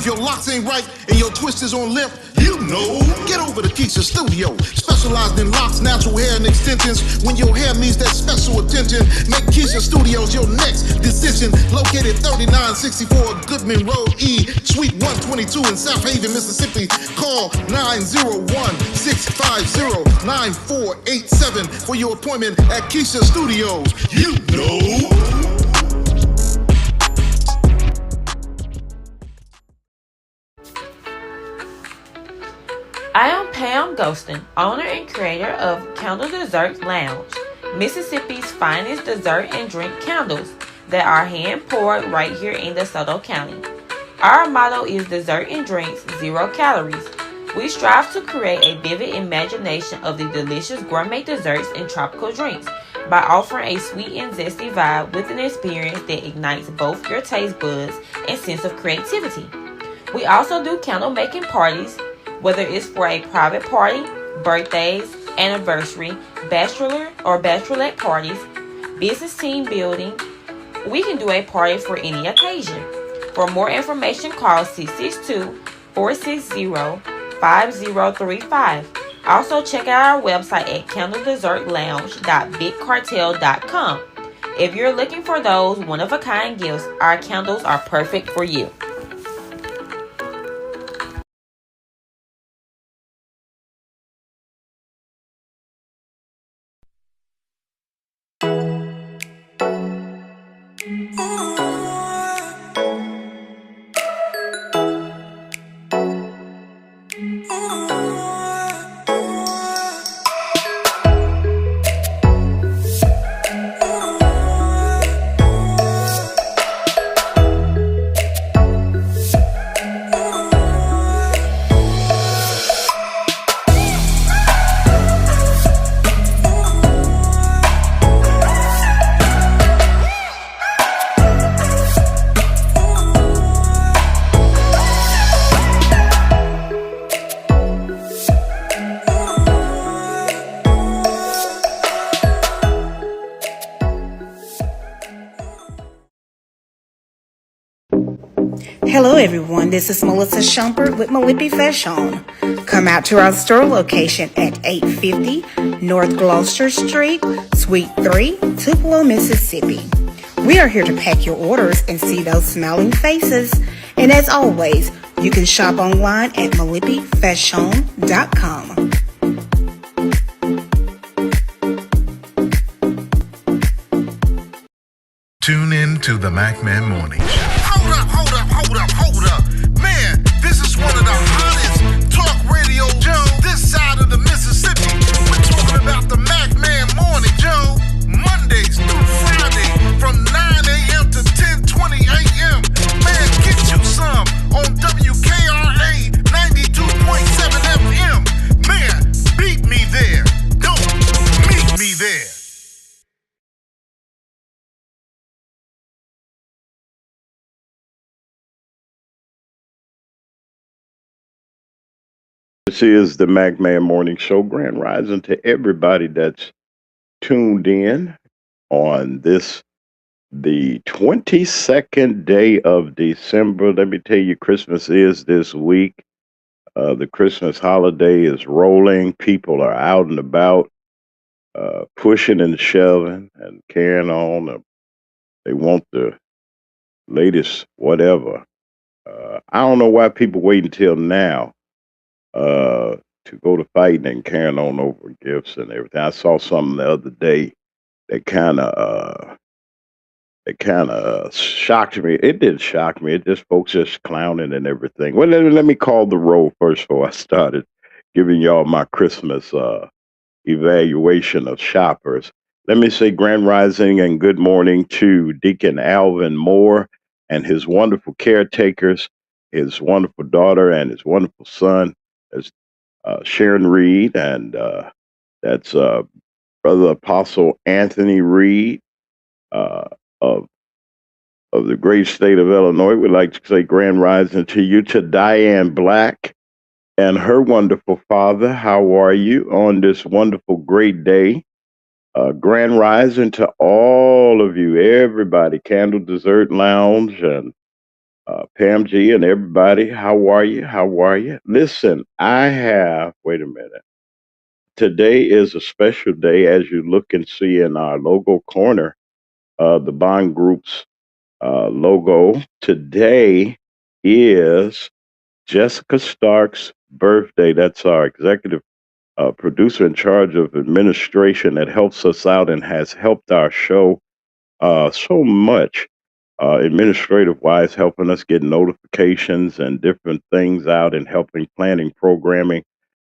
If your locks ain't right and your twist is on limp, you know. Get over to Keisha Studio. Specialized in locks, natural hair, and extensions. When your hair needs that special attention, make Keisha Studios your next decision. Located 3964 Goodman Road E, Suite 122 in South Haven, Mississippi. Call 901-650-9487 for your appointment at Keisha Studios. You know. I am Pam Ghostin, owner and creator of Candle Dessert Lounge, Mississippi's finest dessert and drink candles that are hand poured right here in DeSoto County. Our motto is dessert and drinks, 0 calories. We strive to create a vivid imagination of the delicious gourmet desserts and tropical drinks by offering a sweet and zesty vibe with an experience that ignites both your taste buds and sense of creativity. We also do candle making parties, whether it's for a private party, birthdays, anniversary, bachelor or bachelorette parties, business team building. We can do a party for any occasion. For more information, call 662-460-5035. Also, check out our website at candledessertlounge.bigcartel.com. If you're looking for those one-of-a-kind gifts, our candles are perfect for you. Hello everyone, this is Melissa Shumpert with Malippi Fashion. Come out to our store location at 850 North Gloucester Street, Suite 3, Tupelo, Mississippi. We are here to pack your orders and see those smiling faces. And as always, you can shop online at malippifashion.com. Tune in to the Mack Man Morning Show. Hold up. Man, this is one of the hottest talk radio shows this side of the Mississippi. We're talking about the Mack Man Morning Show, Mondays through Friday from 9 a.m. to 10:20 a.m. Man, get you some on WKRA 92.7 FM. Man, beat me there. Don't meet me there. This is the Mack Man Morning Show. Grand rising to everybody that's tuned in on this, the 22nd day of December. Let me tell you, Christmas is this week. The Christmas holiday is rolling. People are out and about, pushing and shoving and carrying on. They want the latest whatever. I don't know why people wait until now to go to fighting and carrying on over gifts and everything. I saw something the other day that kind of shocked me. It didn't shock me. It just folks just clowning and everything. Well, let me call the roll first before I started giving y'all my Christmas evaluation of shoppers. Let me say grand rising and good morning to Deacon Alvin Moore and his wonderful caretakers, his wonderful daughter and his wonderful son. That's Sharon Reed, and that's Brother Apostle Anthony Reed of the great state of Illinois. We'd like to say grand rising to you, to Diane Black and her wonderful father. How are you on this wonderful, great day? Grand rising to all of you, everybody, Candle Dessert Lounge and Pam G and everybody. How are you? How are you? Listen, wait a minute. Today is a special day as you look and see in our logo corner, the Bond Group's logo. Today is Jessica Stark's birthday. That's our executive producer in charge of administration that helps us out and has helped our show so much administrative wise, helping us get notifications and different things out and helping planning programming.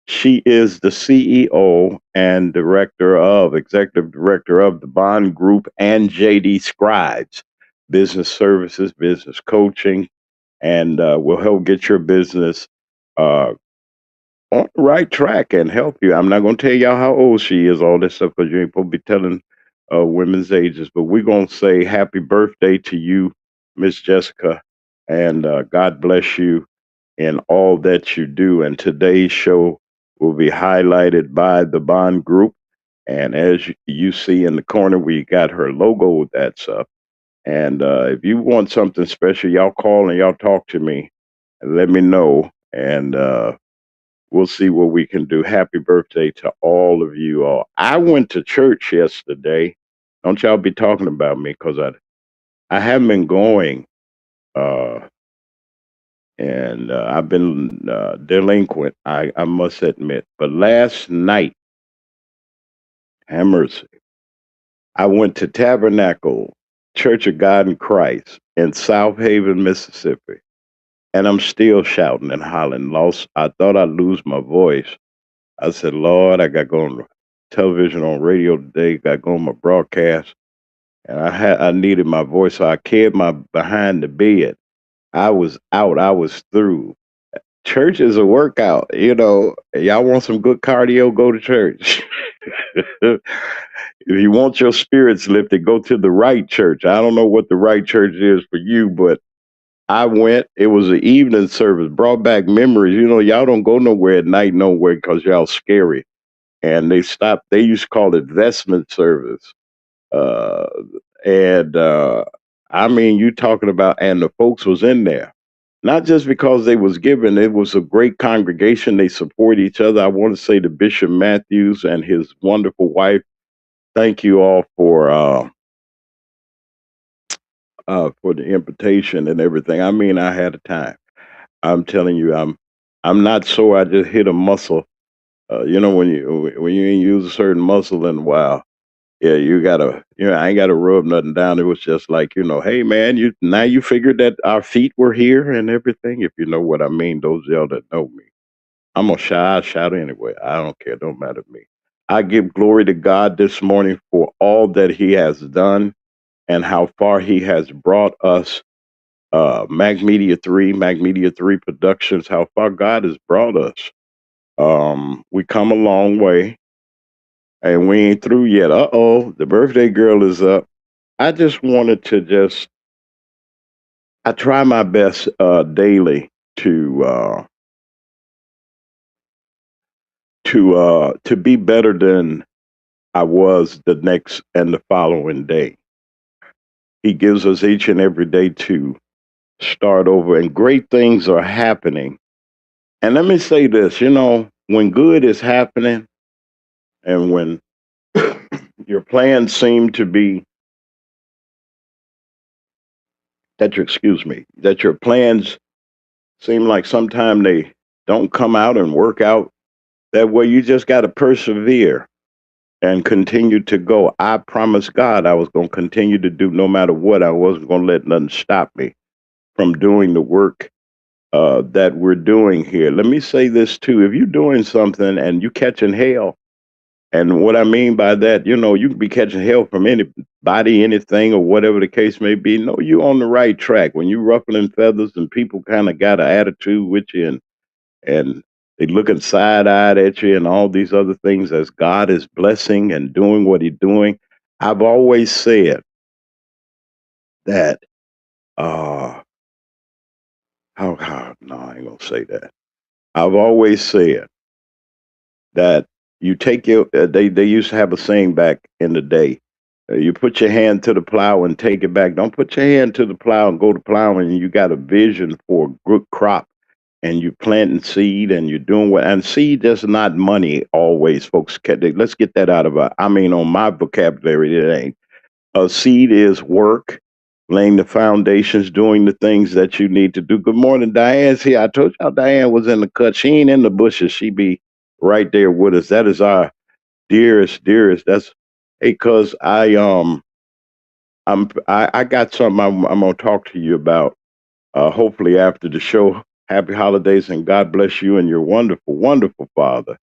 She is the CEO and executive director of the Bond Group and JD Scribes, business services, business coaching, and will help get your business uh, on the right track and help you. I'm not going to tell y'all how old she is, all this stuff, because you ain't supposed to be telling women's ages. But we're going to say happy birthday to you, Miss Jessica, and God bless you in all that you do. And today's show will be highlighted by the Bond Group. And as you see in the corner, we got her logo that's up. And if you want something special, y'all call and y'all talk to me and let me know. And we'll see what we can do. Happy birthday to all of you all. I went to church yesterday. Don't y'all be talking about me because I haven't been going, uh, and I've been delinquent, I must admit. But last night, have mercy, I went to Tabernacle Church of God in Christ in South Haven, Mississippi. And I'm still shouting and hollering. Lost. I thought I'd lose my voice. I said, Lord, I got going on television, on radio today, got going on my broadcast, and I needed my voice, so I carried my behind the bed. I was out. I was through. Church is a workout. Y'all want some good cardio, go to church. If you want your spirits lifted, go to the right church. I don't know what the right church is for you, but I went. It was an evening service, brought back memories. Y'all don't go nowhere at night, nowhere, because y'all scary. And they stopped. They used to call it vestment service. Uh, and I mean, you talking about, and the folks was in there, not just because they was given. It was a great congregation. They support each other. I want to say to Bishop Matthews and his wonderful wife, thank you all for the invitation and everything. I mean, I had a time. I'm telling you, I'm not sore. I just hit a muscle. When you ain't use a certain muscle in a while, yeah, you gotta, I ain't gotta rub nothing down. It was just like, hey man, you figured that our feet were here and everything. If you know what I mean, those of y'all that know me, I'm gonna shout, anyway. I don't care, don't matter to me. I give glory to God this morning for all that He has done and how far He has brought us. Mac Media 3 Productions, how far God has brought us. We come a long way and we ain't through yet. The birthday girl is up. I just wanted to I try my best daily to be better than I was the next and the following day. He gives us each and every day to start over, and great things are happening. And let me say this, when good is happening and when your plans seem to be that your plans seem like sometimes they don't come out and work out that way, you just got to persevere and continue to go. I promised God I was going to continue to do no matter what. I wasn't going to let nothing stop me from doing the work that we're doing here. Let me say this too. If you're doing something and you catching hell, and what I mean by that, you can be catching hell from anybody, anything, or whatever the case may be. No, you're on the right track. When you ruffling feathers and people kind of got an attitude with you and they looking side eyed at you and all these other things as God is blessing and doing what He's doing. I've always said that how no, I ain't gonna say that. I've always said that you take your they used to have a saying back in the day. You put your hand to the plow and take it back. Don't put your hand to the plow and go to plowing. And you got a vision for a good crop, and you planting seed, and you're doing what. And seed is not money always, folks. Let's get that out of our. I mean, on my vocabulary, it ain't. A seed is work, laying the foundations, doing the things that you need to do. Good morning, Diane's here. I told y'all Diane was in the cut. She ain't in the bushes. She be right there with us. That is our dearest, dearest. That's hey, cause I got something I'm gonna talk to you about. Hopefully after the show. Happy holidays and God bless you and your wonderful, wonderful father.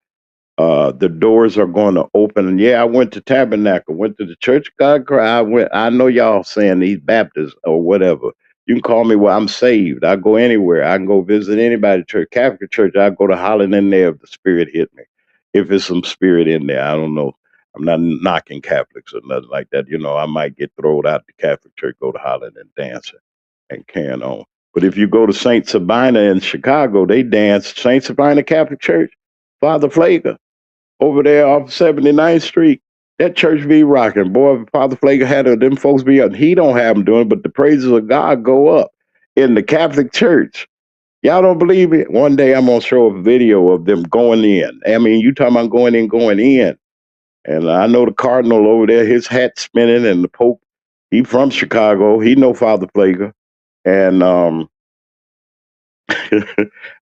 The doors are going to open. And yeah, I went to Tabernacle, went to the Church of God. I went. I know y'all saying these Baptists or whatever. You can call me. Well, I'm saved. I go anywhere. I can go visit anybody. Church, Catholic Church. I go to hollering in there if the Spirit hit me. If there's some Spirit in there, I don't know. I'm not knocking Catholics or nothing like that. You know, I might get thrown out the Catholic Church, go to hollering and dancing and carrying on. But if you go to Saint Sabina in Chicago, they dance. Saint Sabina Catholic Church, Father Flager over there off 79th Street. That church be rocking. Boy, Father Flager had them folks be up. He don't have them doing it, but the praises of God go up in the Catholic Church. Y'all don't believe it? One day I'm going to show a video of them going in. I mean, you talking about going in, going in. And I know the Cardinal over there, his hat spinning, and the Pope, he from Chicago. He know Father Flager. And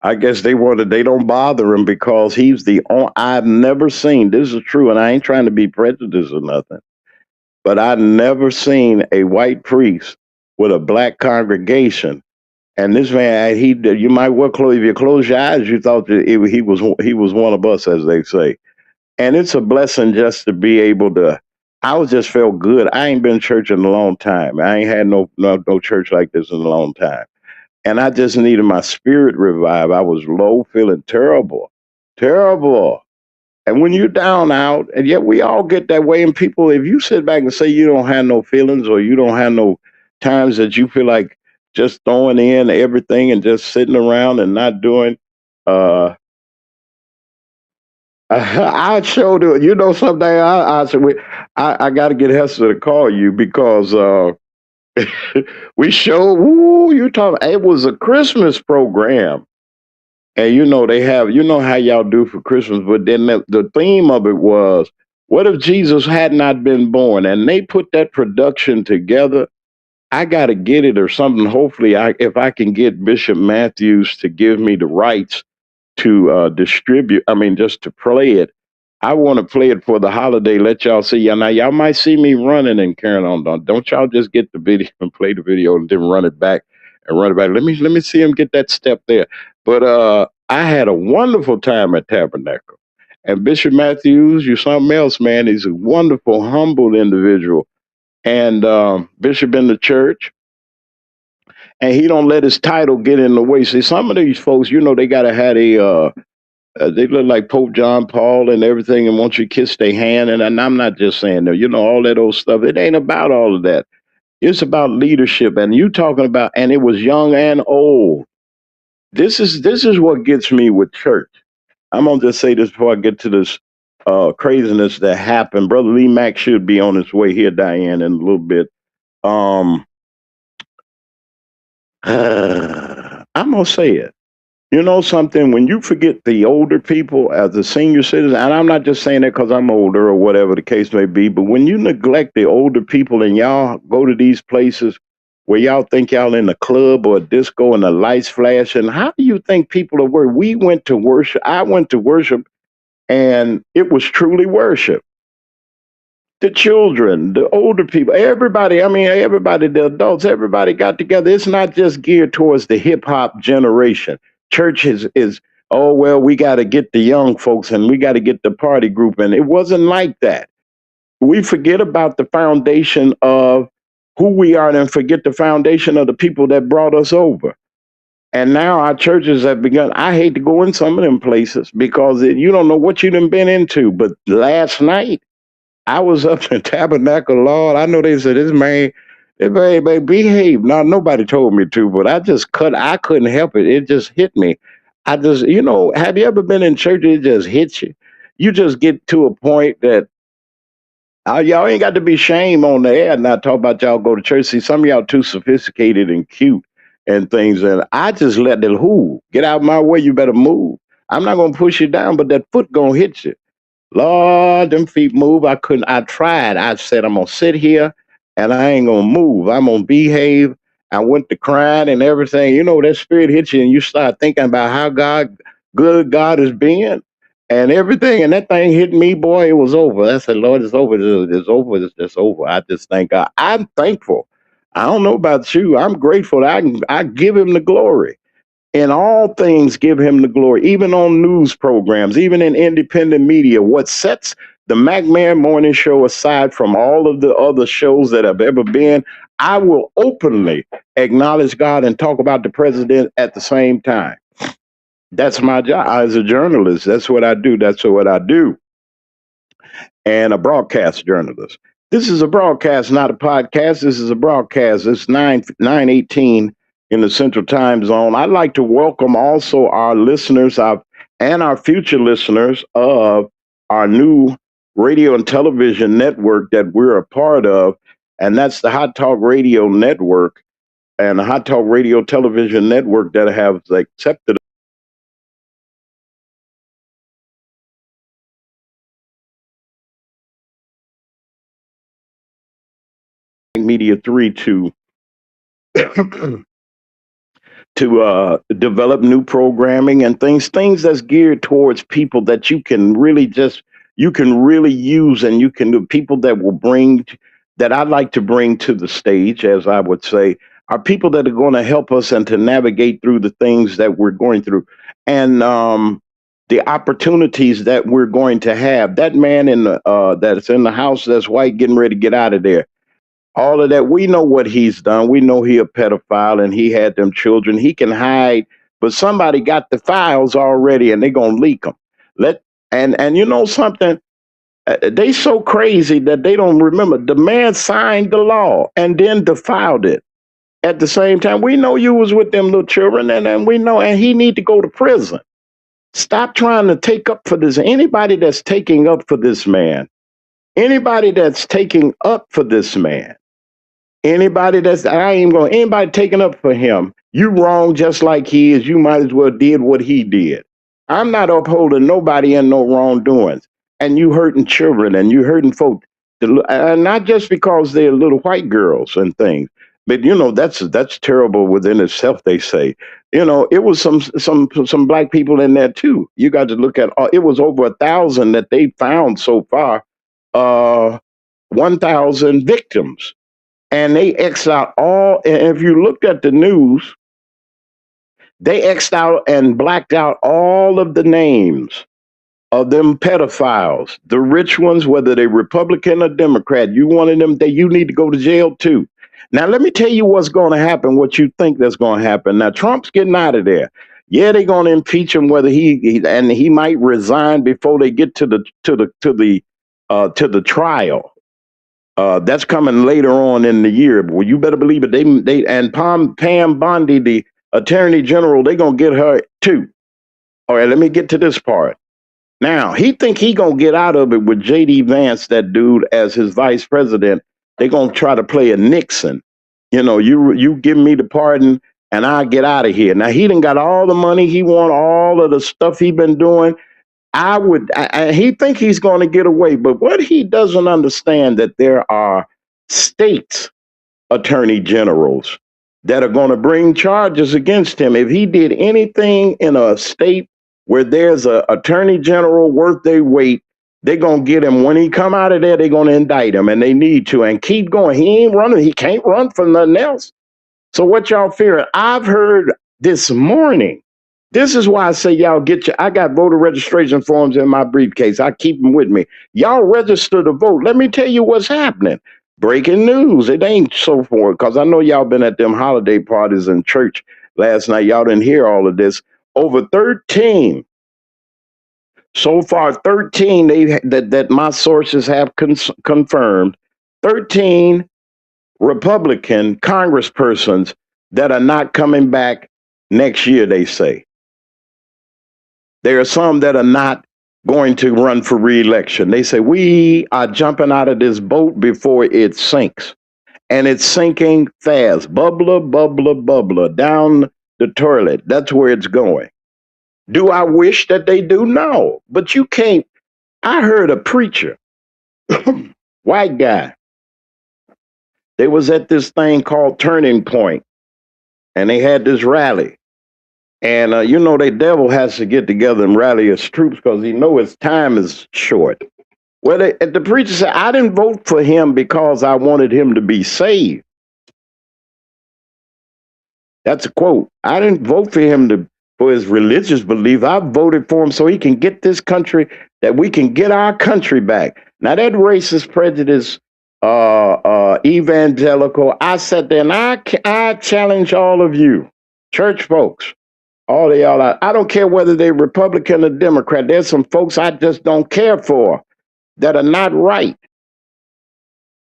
I guess they don't bother him because he's the only, I've never seen, this is true, and I ain't trying to be prejudiced or nothing, but I've never seen a white priest with a black congregation. And this man, you might well close, if you close your eyes, you thought that he was one of us, as they say. And it's a blessing just to be able to, I was just felt good. I ain't been to church in a long time. I ain't had no church like this in a long time. And I just needed my spirit revived. I was low, feeling terrible, terrible. And when you're down out, and yet we all get that way. And people, if you sit back and say you don't have no feelings or you don't have no times that you feel like just throwing in everything and just sitting around and not doing, uh, I showed it. You know, someday I said, I got to get Hester to call you because we showed, ooh, you talking, it was a Christmas program. And you know they have, you know how y'all do for Christmas, but then the theme of it was, what if Jesus had not been born? And they put that production together. I got to get it or something. Hopefully, if I can get Bishop Matthews to give me the rights to distribute, I mean, just to play it. I want to play it for the holiday. Let y'all see. Now, y'all might see me running and carrying on. Don't y'all just get the video and play the video and then run it back and run it back. Let me see him get that step there. But I had a wonderful time at Tabernacle. And Bishop Matthews, you're something else, man. He's a wonderful, humble individual. And Bishop in the church. And he don't let his title get in the way. See, some of these folks, you know, they got to have they look like Pope John Paul and everything and want you to kiss their hand. And I'm not just saying that, you know, all that old stuff. It ain't about all of that. It's about leadership. And you talking about, and it was young and old. This is what gets me with church. I'm going to just say this before I get to this craziness that happened. Brother Lee Mack should be on his way here, Diane, in a little bit. I'm going to say it. You know something, when you forget the older people as a senior citizen, and I'm not just saying that because I'm older or whatever the case may be, but when you neglect the older people and y'all go to these places where y'all think y'all in a club or a disco and the lights flashing, how do you think people are worried? We went to worship. I went to worship and it was truly worship. The children, the older people, everybody, I mean, everybody, the adults, everybody got together. It's not just geared towards the hip hop generation. Church is, oh, well, we got to get the young folks and we got to get the party group. And it wasn't like that. We forget about the foundation of who we are and forget the foundation of the people that brought us over. And now our churches have begun. I hate to go in some of them places because you don't know what you done been into. But last night, I was up in Tabernacle, Lord. I know they said this man behave. Now nobody told me to, but I couldn't help it. It just hit me. I just, you know, have you ever been in church? It just hits you. You just get to a point that Y'all ain't got to be shame on the air. Not talk about y'all go to church. See, some of y'all too sophisticated and cute and things. And I just let them who get out of my way. You better move. I'm not gonna push you down, but that foot gonna hit you. Lord, them feet move. I couldn't. I tried. I said I'm gonna sit here and I ain't gonna move. I'm gonna behave. I went to crying and everything. You know that spirit hits you and you start thinking about how good God has been and everything. And that thing hit me, boy. It was over. I said, Lord, it's over. It's over. It's over. I just thank God. I'm thankful. I don't know about you. I'm grateful that I give Him the glory. In all things, give Him the glory, even on news programs, even in independent media. What sets the Mac Man Morning Show aside from all of the other shows that have ever been, I will openly acknowledge God and talk about the president at the same time. That's my job as a journalist. That's what I do. That's what I do. And a broadcast journalist. This is a broadcast, not a podcast. This is a broadcast. It's 9:18 in the Central Time Zone. I'd like to welcome also our listeners and our future listeners of our new radio and television network that we're a part of, and that's the Hot Talk Radio Network and the Hot Talk Radio Television Network that have accepted Media 3 to develop new programming and things that's geared towards people that you can really use, and you can do people that will bring that I'd like to bring to the stage, as I would say, are people that are going to help us and to navigate through the things that we're going through and the opportunities that we're going to have. That man in the that's in the house that's white getting ready to get out of there, all of that. We know what he's done. We know he a pedophile and he had them children. He can hide, but somebody got the files already and they're gonna leak them. Let and you know something? They so crazy that they don't remember. The man signed the law and then defiled it. At the same time, we know you was with them little children, and we know, and he need to go to prison. Stop trying to take up for this. Anybody that's taking up for this man, anybody that's taking up for this man, anybody that's I ain't going anybody taking up for him, you wrong just like he is. You might as well did what he did. I'm not upholding nobody in no wrongdoings. And you hurting children and you hurting folk, and not just because they're little white girls and things, but you know that's terrible within itself. They say, you know, it was some black people in there too. You got to look at it was over 1,000 that they found so far, 1,000 victims, and they X'd out all. And if you looked at the news, they X'd out and blacked out all of the names of them pedophiles, the rich ones, whether they Republican or Democrat. You wanted them, you need to go to jail too. Now, let me tell you what's going to happen, what you think that's going to happen. Now, Trump's getting out of there. Yeah, they're going to impeach him, whether he might resign before they get to the trial. That's coming later on in the year. Well, you better believe it. They and Pam Bondi, the Attorney General, they're gonna get her too. All right, let me get to this part. Now he think he gonna get out of it with J.D. Vance, that dude, as his vice president. They're gonna try to play a Nixon. You know, you give me the pardon and I get out of here. Now he done got all the money he want, all of the stuff he been doing. He think he's going to get away, but what he doesn't understand that there are states attorney generals that are going to bring charges against him if he did anything in a state where there's a attorney general worth their weight. They're going to get him when he come out of there. They're going to indict him, and they need to, and keep going. He ain't running. He can't run from nothing else. So what y'all fearing? I've heard this morning. This is why I say y'all I got voter registration forms in my briefcase. I keep them with me. Y'all register to vote. Let me tell you what's happening. Breaking news. It ain't so far, because I know y'all been at them holiday parties in church last night. Y'all didn't hear all of this. Over 13. So far, 13 that my sources have confirmed. 13 Republican congresspersons that are not coming back next year, they say. There are some that are not going to run for re-election. They say, we are jumping out of this boat before it sinks. And it's sinking fast. Bubbler, bubbler, bubbler, down the toilet. That's where it's going. Do I wish that they do? No. But you can't. I heard a preacher, white guy. They was at this thing called Turning Point, and they had this rally. And the devil has to get together and rally his troops because he know his time is short. Well, the preacher said, I didn't vote for him because I wanted him to be saved. That's a quote. I didn't vote for him for his religious belief. I voted for him so he can get this country, that we can get our country back. Now that racist prejudice, evangelical, I sat there and I challenge all of you, church folks, all of y'all. I don't care whether they're Republican or Democrat. There's some folks I just don't care for that are not right.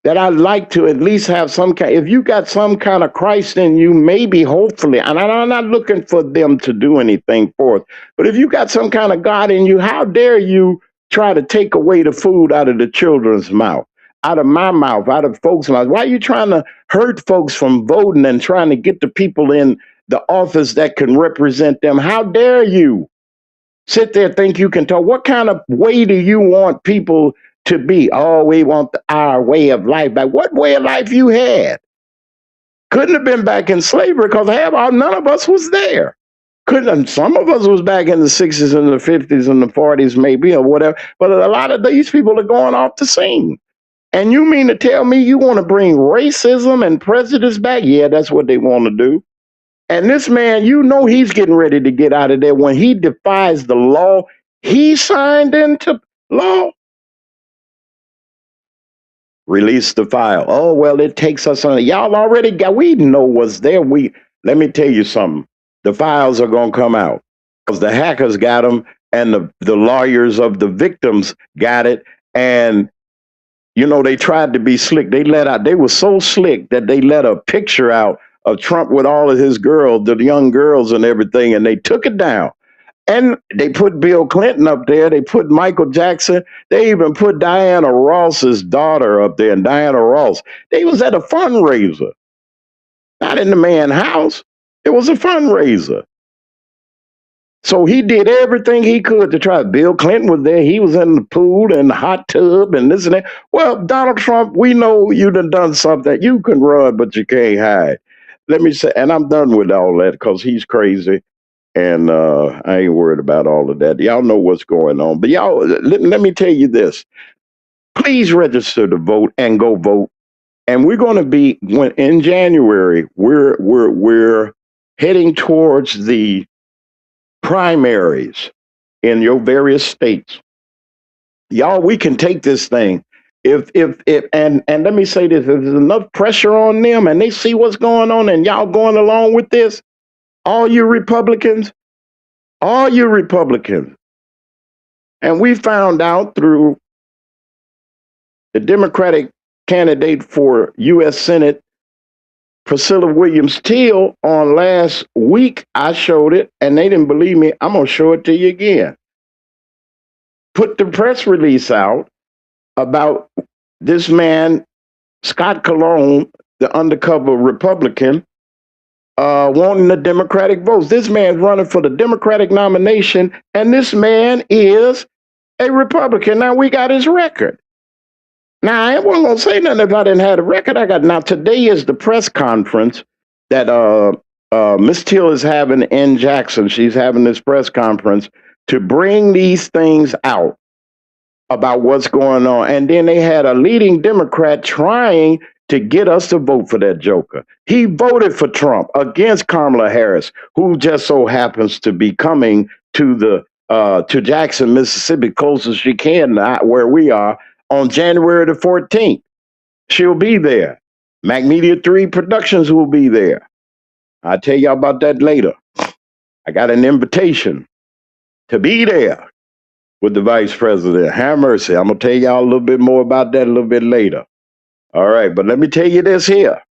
That I'd like to at least have some kind. If you got some kind of Christ in you, maybe, hopefully, and I'm not looking for them to do anything for us, but if you got some kind of God in you, how dare you try to take away the food out of the children's mouth, out of my mouth, out of folks' mouth? Why are you trying to hurt folks from voting and trying to get the people in the office that can represent them? How dare you sit there and think you can talk? What kind of way do you want people to be? Oh, we want our way of life back. What way of life you had? Couldn't have been back in slavery because none of us was there. Couldn't. Some of us was back in the 60s and the 50s and the 40s maybe or whatever. But a lot of these people are going off the scene. And you mean to tell me you want to bring racism and prejudice back? Yeah, that's what they want to do. And this man, he's getting ready to get out of there when he defies the law he signed into law. Release the file. Oh, well, it takes us on. Y'all already we know what's there. Let me tell you something. The files are going to come out because the hackers got them and the lawyers of the victims got it. And, they tried to be slick. They were so slick that they let a picture out of Trump with all of his girls, the young girls and everything, and they took it down. And they put Bill Clinton up there. They put Michael Jackson. They even put Diana Ross's daughter up there. And Diana Ross, they was at a fundraiser, not in the man's house. It was a fundraiser. So he did everything he could to try. Bill Clinton was there. He was in the pool and the hot tub and this and that. Well, Donald Trump, we know you done something. You can run, but you can't hide. Let me say, and I'm done with all that because he's crazy. And I ain't worried about all of that. Y'all know what's going on. But y'all, let me tell you this. Please register to vote and go vote. And we're going to be in January. We're heading towards the primaries in your various states. Y'all, we can take this thing. If and let me say this: if there's enough pressure on them, and they see what's going on, and y'all going along with this, all you Republicans, and we found out through the Democratic candidate for U.S. Senate, Priscilla Williams Teal, on last week, I showed it, and they didn't believe me. I'm going to show it to you again. Put the press release out about this man, Scott Cologne, the undercover Republican, wanting the Democratic votes. This man's running for the Democratic nomination, and this man is a Republican. Now, we got his record. Now, I wasn't going to say nothing if I didn't have the record. Now, today is the press conference that Miss Till is having in Jackson. She's having this press conference to bring these things out about what's going on. And then they had a leading Democrat trying to get us to vote for that joker. He voted for Trump against Kamala Harris, who just so happens to be coming to Jackson, Mississippi, close as she can, not where we are, on January the 14th. She'll be there. Mack Media 3 Productions will be there. I'll tell y'all about that later. I got an invitation to be there with the vice president. Have mercy. I'm going to tell y'all a little bit more about that a little bit later. All right, but let me tell you this here.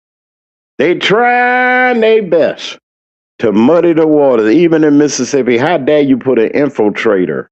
They trying their best to muddy the waters, even in Mississippi. How dare you put an infiltrator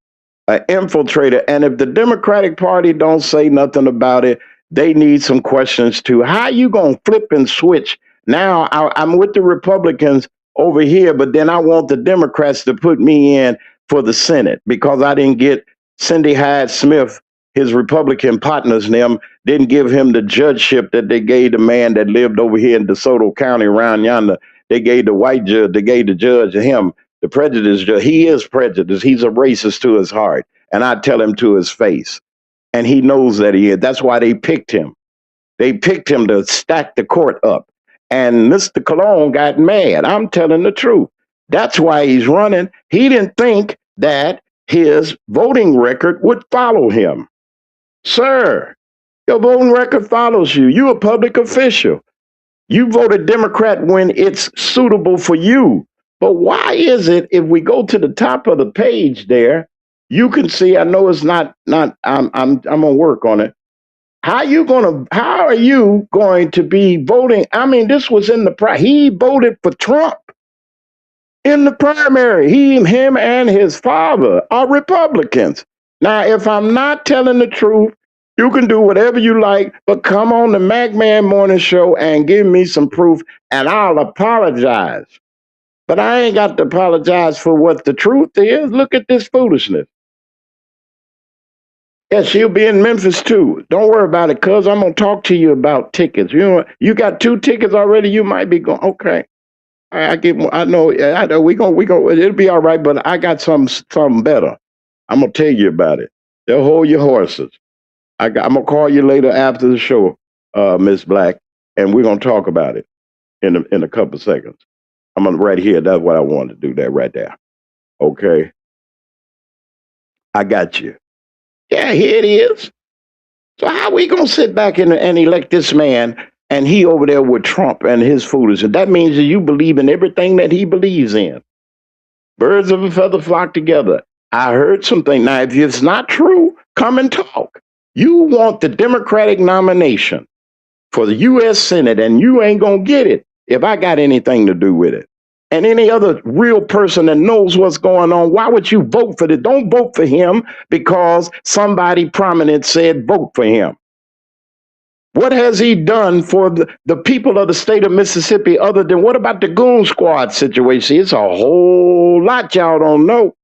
an infiltrator. And if the Democratic Party don't say nothing about it, they need some questions too. How you gonna flip and switch? Now I'm with the Republicans over here, but then I want the Democrats to put me in for the Senate because I didn't get Cindy Hyde Smith, his Republican partners, and them didn't give him the judgeship that they gave the man that lived over here in DeSoto County around yonder. They gave the white judge, they gave the judge to him. The prejudice judge, he is prejudiced. He's a racist to his heart. And I tell him to his face. And he knows that he is. That's why they picked him. They picked him to stack the court up. And Mr. Cologne got mad. I'm telling the truth. That's why he's running. He didn't think that his voting record would follow him. Sir, your voting record follows you. You're a public official. You voted Democrat when it's suitable for you. But why is it if we go to the top of the page there, you can see, I know it's not I'm gonna work on it. How are you going to be voting? I mean, this was in the he voted for Trump in the primary. Him and his father are Republicans. Now, if I'm not telling the truth, you can do whatever you like, but come on the Mack Man Morning Show and give me some proof, and I'll apologize. But I ain't got to apologize for what the truth is. Look at this foolishness. Yeah, she'll be in Memphis too. Don't worry about it, cuz I'm gonna talk to you about tickets. You know, you got 2 tickets already. You might be going. Okay, I get. I know. We go. It'll be all right. But I got something better. I'm gonna tell you about it. They'll hold your horses. I'm gonna call you later after the show, Miss Black, and we're gonna talk about it in a couple seconds. I'm gonna right here. That's what I wanted to do. That right there. Okay, I got you. Yeah, here it is. So how we gonna sit back and elect this man and he over there with Trump and his foolishness? That means that you believe in everything that he believes in. Birds of a feather flock together. I heard something. Now, if it's not true, come and talk. You want the Democratic nomination for the U.S. Senate, and you ain't gonna get it if I got anything to do with it. And any other real person that knows what's going on, why would you vote for it? Don't vote for him because somebody prominent said vote for him. What has he done for the people of the state of Mississippi other than what about the goon squad situation? It's a whole lot y'all don't know.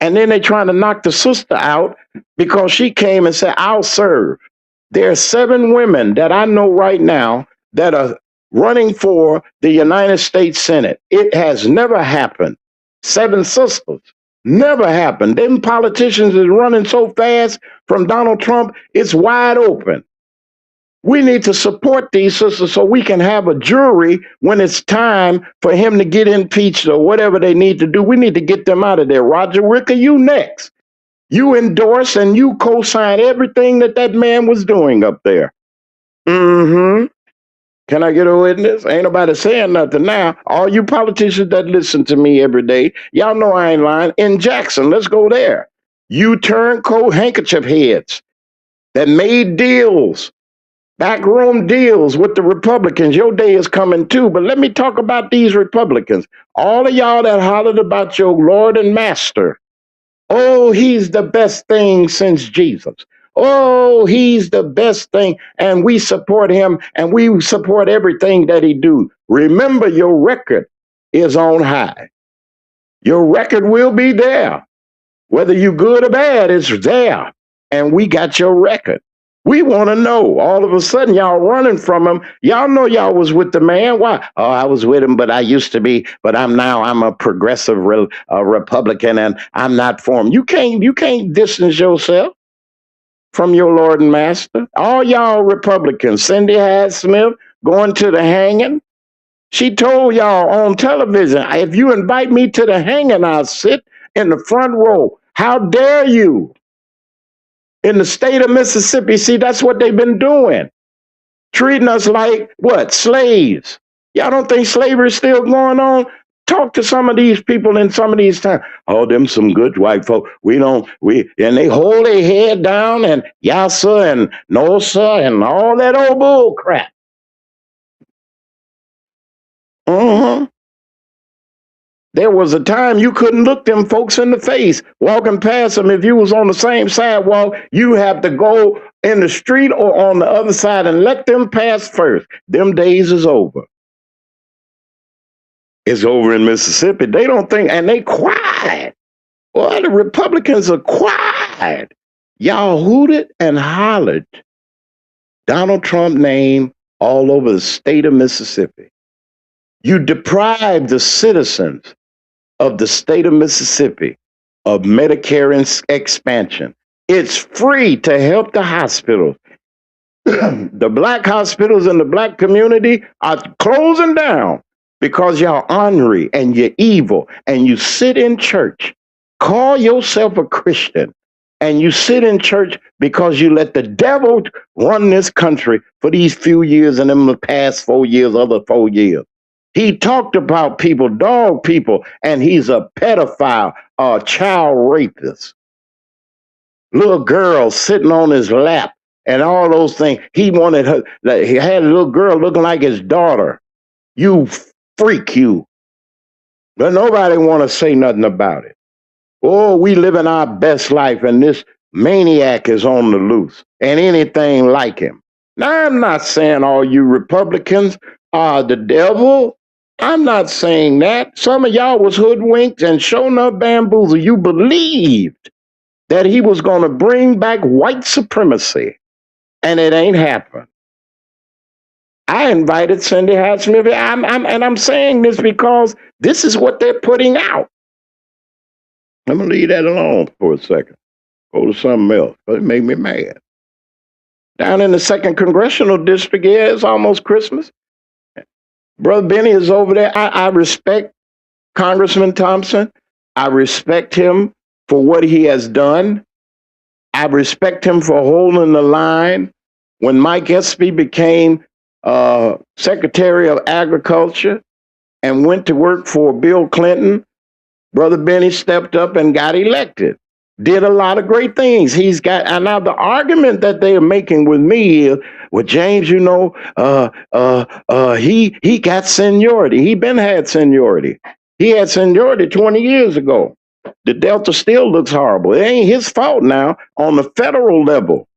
And then they trying to knock the sister out because she came and said, I'll serve. There are 7 women that I know right now that are running for the United States Senate. It has never happened. 7 sisters. Never happened. Them politicians is running so fast from Donald Trump, it's wide open. We need to support these sisters so we can have a jury when it's time for him to get impeached or whatever they need to do. We need to get them out of there. Roger Wicker, you next. You endorse and you co-sign everything that man was doing up there. Mm-hmm. Can I get a witness? Ain't nobody saying nothing now. All you politicians that listen to me every day, y'all know I ain't lying. In Jackson, let's go there. You turncoat handkerchief heads that made deals, backroom deals with the Republicans. Your day is coming too. But let me talk about these Republicans. All of y'all that hollered about your Lord and Master. Oh, he's the best thing since Jesus. Oh, he's the best thing. And we support him and we support everything that he do. Remember, your record is on high. Your record will be there. Whether you good or bad, it's there. And we got your record. We want to know. All of a sudden, y'all running from him. Y'all know y'all was with the man. Why? Oh, I was with him, but I used to be. But I'm a progressive Republican, and I'm not for him. You can't distance yourself from your Lord and Master. All y'all Republicans, Cindy Hyde Smith going to the hanging. She told y'all on television, if you invite me to the hanging, I'll sit in the front row. How dare you? In the state of Mississippi, see, that's what they've been doing. Treating us like, what, slaves. Y'all don't think slavery is still going on? Talk to some of these people in some of these times. Oh, them some good white folk. And they hold their head down and yes, sir, and no, sir, and all that old bull crap. There was a time you couldn't look them folks in the face walking past them. If you was on the same sidewalk, you have to go in the street or on the other side and let them pass first. Them days is over. It's over in Mississippi. They don't think, and they quiet. Well, the Republicans are quiet. Y'all hooted and hollered Donald Trump name all over the state of Mississippi. You deprived the citizens of the state of Mississippi of Medicare expansion. It's free to help the hospitals. The black hospitals in the black community are closing down because y'all ornery and you're evil and you sit in church. Call yourself a Christian and you sit in church because you let the devil run this country for these few years and in the past 4 years, other 4 years. He talked about people, dog people, and he's a pedophile, a child rapist. Little girl sitting on his lap and all those things. He wanted her, he had a little girl looking like his daughter. You freak, you. But nobody want to say nothing about it. Oh, we living our best life and this maniac is on the loose and anything like him. Now, I'm not saying all you Republicans are the devil. I'm not saying that. Some of y'all was hoodwinked and shown up bamboozled. You believed that he was going to bring back white supremacy, and it ain't happened. I invited Cindy Hyde-Smith, and I'm saying this because this is what they're putting out. I'm going to leave that alone for a second. Go to something else, but it made me mad. Down in the 2nd Congressional District, yeah, it's almost Christmas. Brother Benny is over there. I respect Congressman Thompson. I respect him for what he has done. I respect him for holding the line. When Mike Espy became Secretary of Agriculture and went to work for Bill Clinton, Brother Benny stepped up and got elected. Did a lot of great things. He's got, and now the argument that they are making with me is, well, James, you know, he got seniority. He been had seniority. He had seniority 20 years ago. The Delta still looks horrible. It ain't his fault now on the federal level.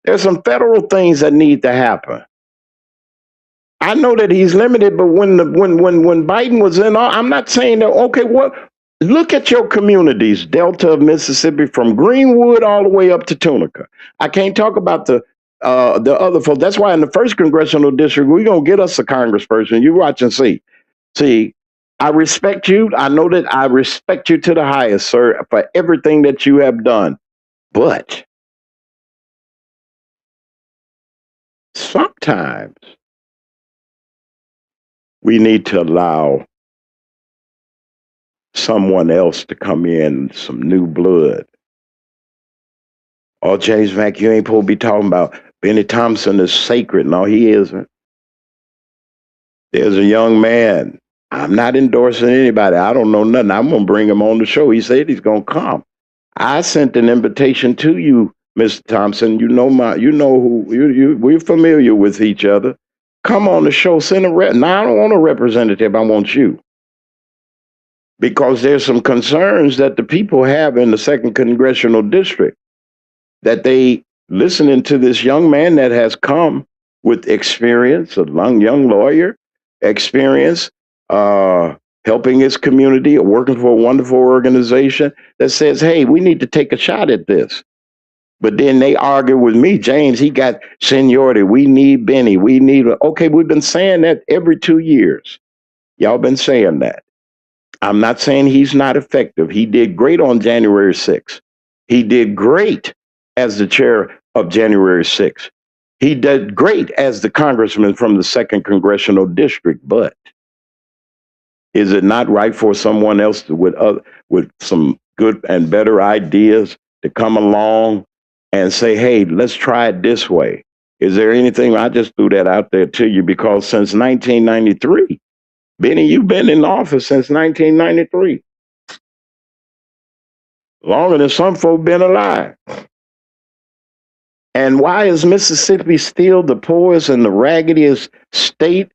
There's some federal things that need to happen. I know that he's limited, but when Biden was in, I'm not saying that. Okay, what? Look at your communities, Delta of Mississippi, from Greenwood all the way up to Tunica. I can't talk about the other folks. That's why in the 1st Congressional District, we're going to get us a congressperson. You watch and see. See, I respect you. I know that I respect you to the highest, sir, for everything that you have done. But sometimes we need to allow someone else to come in, some new blood. Oh, James Mack, you ain't supposed to be talking about Benny Thompson is sacred. No, he isn't. There's a young man. I'm not endorsing anybody. I don't know nothing. I'm going to bring him on the show. He said he's going to come. I sent an invitation to you, Mr. Thompson. You know we're familiar with each other. Come on the show. Send a rep. Now, I don't want a representative. I want you. Because there's some concerns that the people have in the 2nd Congressional District that they listening to this young man that has come with experience, a young lawyer, experience, helping his community, working for a wonderful organization that says, hey, we need to take a shot at this. But then they argue with me, James, he got seniority. We need Benny. Okay, we've been saying that every 2 years. Y'all been saying that. I'm not saying he's not effective. He did great on January 6th. He did great as the chair of January 6th. He did great as the congressman from the 2nd Congressional District. But is it not right for someone else with some good and better ideas to come along and say, hey, let's try it this way? Is there anything? I just threw that out there to you because since 1993, Benny, you've been in office since 1993. Longer than some folk been alive. And why is Mississippi still the poorest and the raggediest state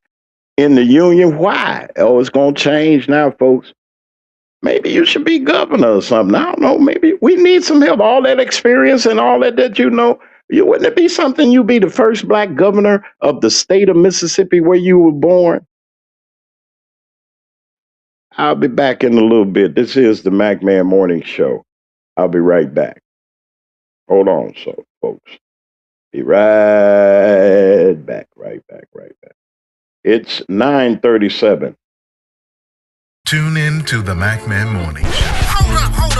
in the union? Why? Oh, it's going to change now, folks. Maybe you should be governor or something. I don't know. Maybe we need some help. All that experience and all that you know. You wouldn't it be something you be the first black governor of the state of Mississippi where you were born? I'll be back in a little bit. This is the Mac Man Morning Show. I'll be right back. Hold on, so folks. Be right back, right back, right back. It's 9:37. Tune in to the Mac Man Morning Show. Hold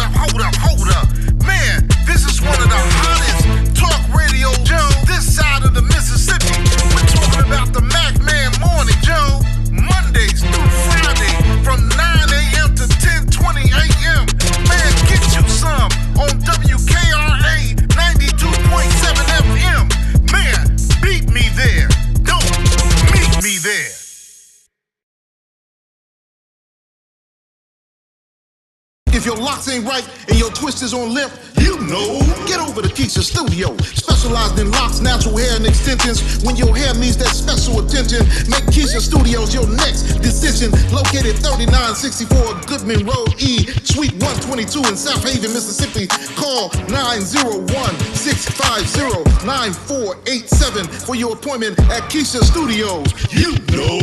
up. Man, this is one of the hottest talk radio shows this side of the Mississippi. We're talking about the Mac Man Morning Show, Mondays through Friday from 9 a.m. to 10:20 a.m. Man, get you some on WKRA 92.7 FM. Man, beat me there. Don't meet me there. If your locks ain't right and your twist is on limp, you know, get over to Keisha Studio. Specialized in locks, natural hair, and extensions. When your hair needs that special attention, make Keisha Studios your next decision. Located 3964 Goodman Road E, Suite 122 in South Haven, Mississippi. Call 901-650-9487 for your appointment at Keisha Studios. You know.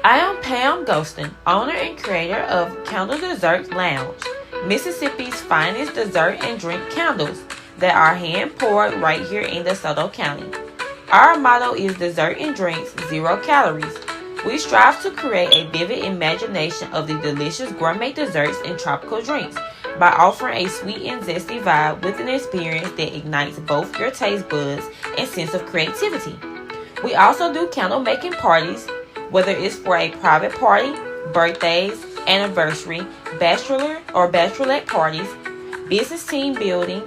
I am Pam Ghostin, owner and creator of Candle Desserts Lounge, Mississippi's finest dessert and drink candles that are hand poured right here in DeSoto County. Our motto is dessert and drinks, 0 calories. We strive to create a vivid imagination of the delicious gourmet desserts and tropical drinks by offering a sweet and zesty vibe with an experience that ignites both your taste buds and sense of creativity. We also do candle making parties, whether it's for a private party, birthdays, anniversary, bachelor or bachelorette parties, business team building.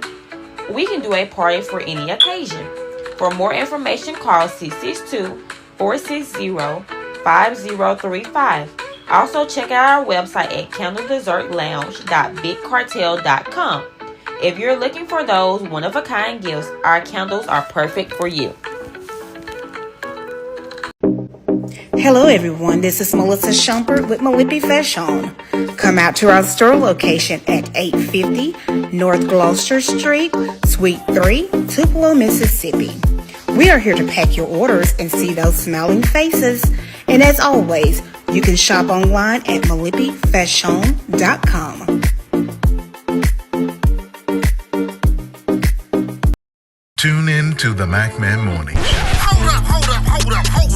We can do a party for any occasion. For more information, call 662-460-5035. Also, check out our website at candledessertlounge.bigcartel.com. If you're looking for those one-of-a-kind gifts, our candles are perfect for you. Hello everyone, this is Melissa Shumpert with Malippi Fashion. Come out to our store location at 850 North Gloucester Street, Suite 3, Tupelo, Mississippi. We are here to pack your orders and see those smiling faces. And as always, you can shop online at malippifashion.com. Tune in to the Mac Man Morning Show. Hold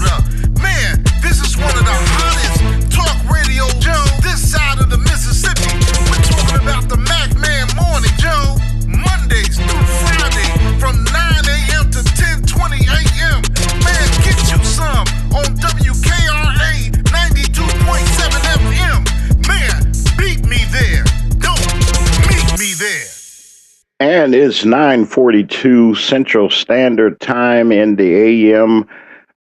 up. Man, this is one of the hottest talk radio shows this side of the Mississippi. We're talking about the Mac Man Morning Show, Mondays through Friday from 9 a.m. to 10:20 a.m. Man, get you some on WKRA 92.7 FM. Man, beat me there. Don't meet me there. And it's 9:42 Central Standard Time in the AM.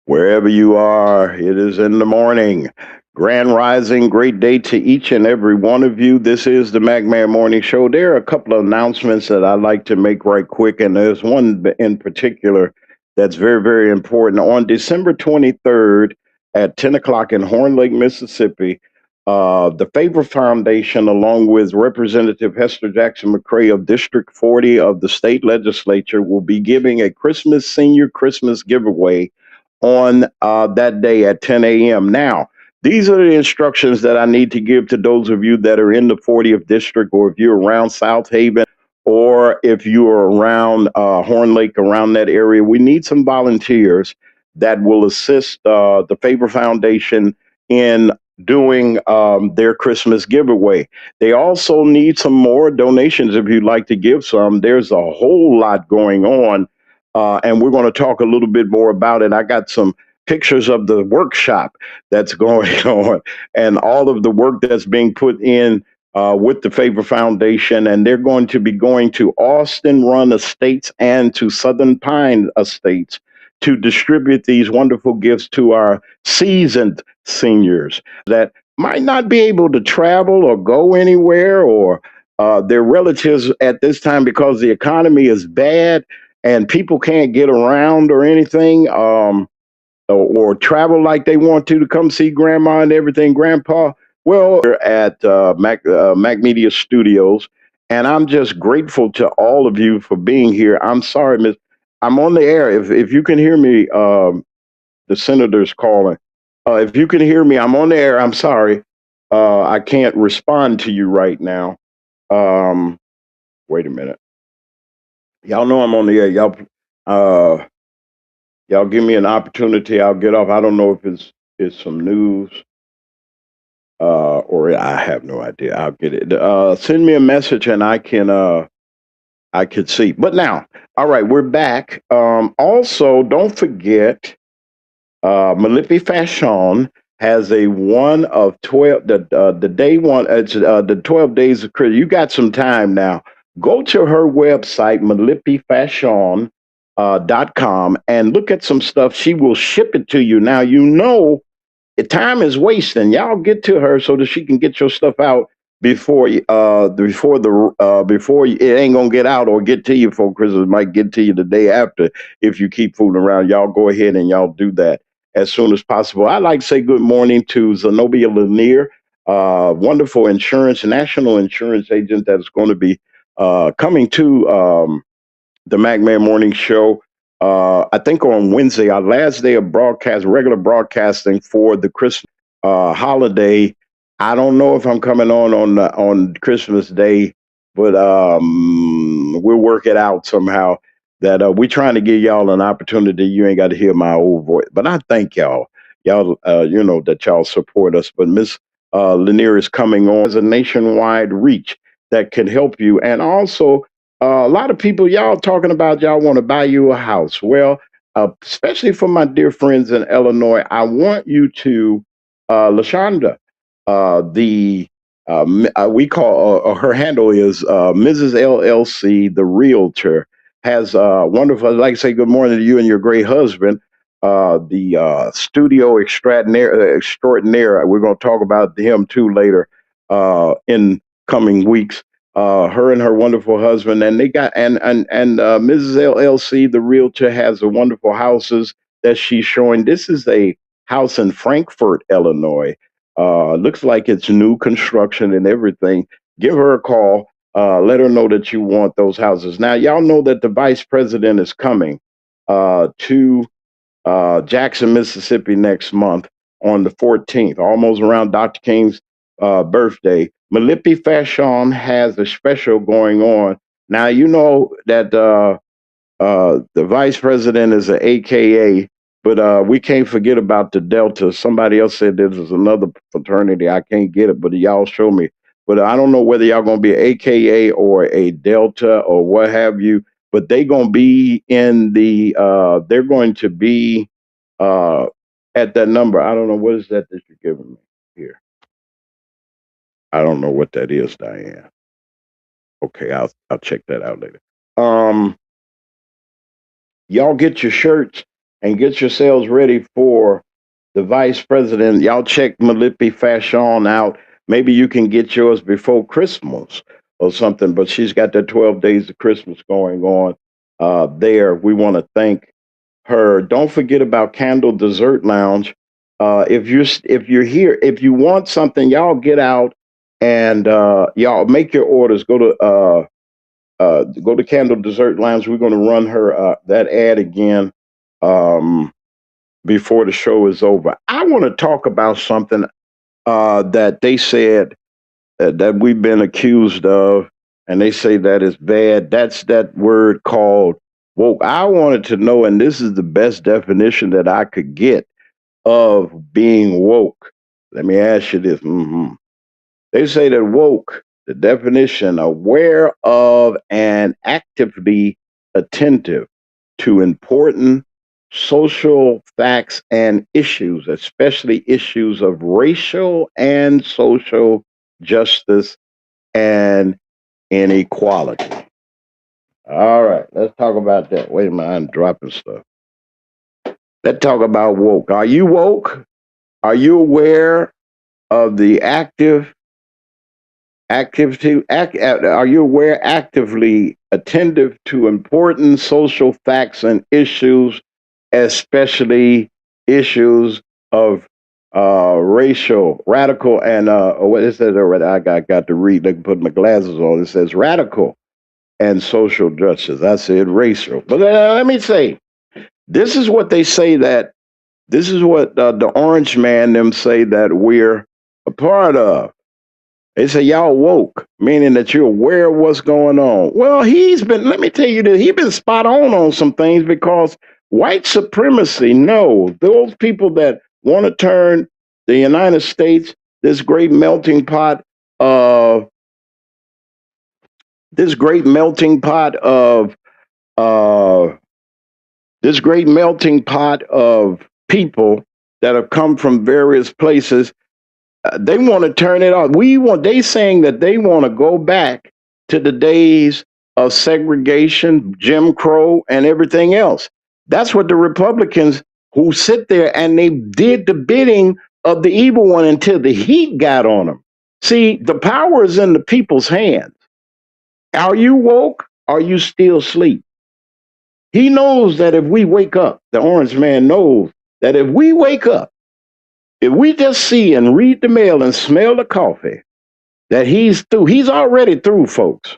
Wherever you are, it is in the morning. Grand Rising, great day to each and every one of you. This is the Mac Man Morning Show. There are a couple of announcements that I'd like to make right quick, and there's one in particular that's very, very important. On December 23rd at 10 o'clock in Horn Lake, Mississippi, The Favor Foundation, along with Representative Hester Jackson McCray of District 40 of the state legislature, will be giving a senior Christmas giveaway on that day at 10 a.m. Now, these are the instructions that I need to give to those of you that are in the 40th district, or if you're around South Haven, or if you are around Horn Lake, around that area. We need some volunteers that will assist the Favor Foundation in doing their Christmas giveaway. They also need some more donations if you'd like to give some. There's a whole lot going on, and we're going to talk a little bit more about it. I got some pictures of the workshop that's going on and all of the work that's being put in with the Favor Foundation, and they're going to be going to Austin Run Estates and to Southern Pine Estates to distribute these wonderful gifts to our seasoned seniors that might not be able to travel or go anywhere, or their relatives at this time, because the economy is bad and people can't get around or anything, or travel like they want to come see grandma and everything, grandpa. Well, we're at Mac Media Studios, and I'm just grateful to all of you for being here. I'm sorry, Miss. I'm on the air. If you can hear me, the senator's calling. If you can hear me, I'm on the air. I'm sorry. I can't respond to you right now. Um, Wait a minute. Y'all know I'm on the air. Uh, y'all give me an opportunity. I'll get off. I don't know if it's some news, or I have no idea. I'll get it. Send me a message and I could see. But now, all right, we're back. Also, don't forget, Malipi Fashion has a one of 12, the day one, it's the 12 days of Christmas. You got some time now. Go to her website, malipifashion.com, and look at some stuff. She will ship it to you. Now, time is wasting. Y'all get to her so that she can get your stuff out before it ain't gonna get out or get to you for Christmas. It might get to you the day after if you keep fooling around. Y'all go ahead and y'all do that as soon as possible. I'd like to say good morning to Zenobia Lanier, wonderful national insurance agent that is going to be coming to the MacMan Morning Show. I think on Wednesday, our last day of regular broadcasting for the Christmas holiday. I don't know if I'm coming on Christmas Day, but we'll work it out somehow. That we're trying to give y'all an opportunity. You ain't got to hear my old voice, but I thank y'all, that y'all support us. But Miss Lanier is coming on as a nationwide reach that can help you, and also a lot of people, y'all talking about y'all want to buy you a house. Well, especially for my dear friends in Illinois, I want you to, Lashonda, the we call her handle is Mrs. LLC, the realtor, has wonderful. I'd like to say good morning to you and your great husband, the studio extraordinaire. We're going to talk about him too later in coming weeks. Her and her wonderful husband, and they got and Mrs. LLC, the realtor, has a wonderful houses that she's showing. This is a house in Frankfort, Illinois. Looks like it's new construction and everything. Give her a call. Let her know that you want those houses. Now, y'all know that the vice president is coming to Jackson, Mississippi next month on the 14th, almost around Dr. King's birthday. Malipi Fashion has a special going on. Now, you know that the vice president is an AKA, but we can't forget about the Delta. Somebody else said this is another fraternity. I can't get it, but y'all show me. But I don't know whether y'all gonna be an AKA or a Delta or what have you. But they gonna be in the. They're going to be uh, at that number. I don't know what is that you're giving me here. I don't know what that is, Diane. Okay, I'll check that out later. Um, y'all get your shirts and get yourselves ready for the vice president. Y'all check Malipi Fashion out. Maybe you can get yours before Christmas or something, but she's got the 12 days of Christmas going on there. We want to thank her. Don't forget about Candle Dessert Lounge. if you're here, if you want something, y'all get out and y'all make your orders. Go to Candle Dessert Lounge. We're going to run her that ad again before the show is over. I want to talk about something that they said that we've been accused of, and they say that is bad. That's that word called woke. I wanted to know, and this is the best definition that I could get of being woke. Let me ask you this. They say that woke, the definition, aware of and actively attentive to important social facts and issues, especially issues of racial and social justice and inequality. All right, let's talk about that. Wait a minute, I'm dropping stuff. Let's talk about woke. Are you woke? Are you aware of the are you aware actively attentive to important social facts and issues, especially issues of racial, radical, and what it says already? I got to read. Let me put my glasses on. It says radical and social justice. I said racial, but let me say this is what they say that this is what the Orange Man them say that we're a part of. They say y'all woke, meaning that you're aware of what's going on. Well, let me tell you this, he's been spot on some things because white supremacy, no, those people that want to turn the United States, this great melting pot of, this great melting pot of, this great melting pot of people that have come from various places. They want to turn it off. They saying that they want to go back to the days of segregation, Jim Crow, and everything else. That's what the Republicans who sit there and they did the bidding of the evil one until the heat got on them. See, the power is in the people's hands. Are you woke? Are you still asleep? He knows that if we wake up, the Orange Man knows that if we wake up, if we just see and read the mail and smell the coffee, that he's through. He's already through, folks.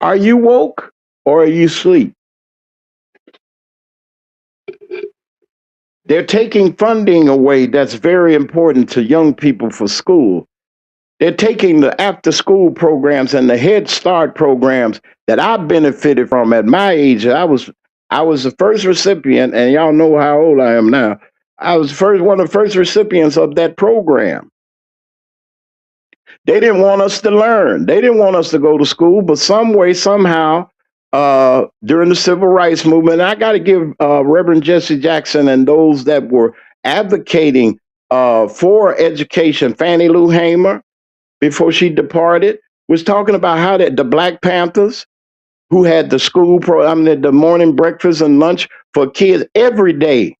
Are you woke or are you asleep? They're taking funding away that's very important to young people for school. They're taking the after school programs and the Head Start programs that I benefited from at my age. I was the first recipient, and y'all know how old I am now. I was one of the first recipients of that program. They didn't want us to learn. They didn't want us to go to school, but some way, somehow, during the civil rights movement, I got to give Reverend Jesse Jackson and those that were advocating for education, Fannie Lou Hamer, before she departed, was talking about how the Black Panthers, who had the school the morning breakfast and lunch for kids every day.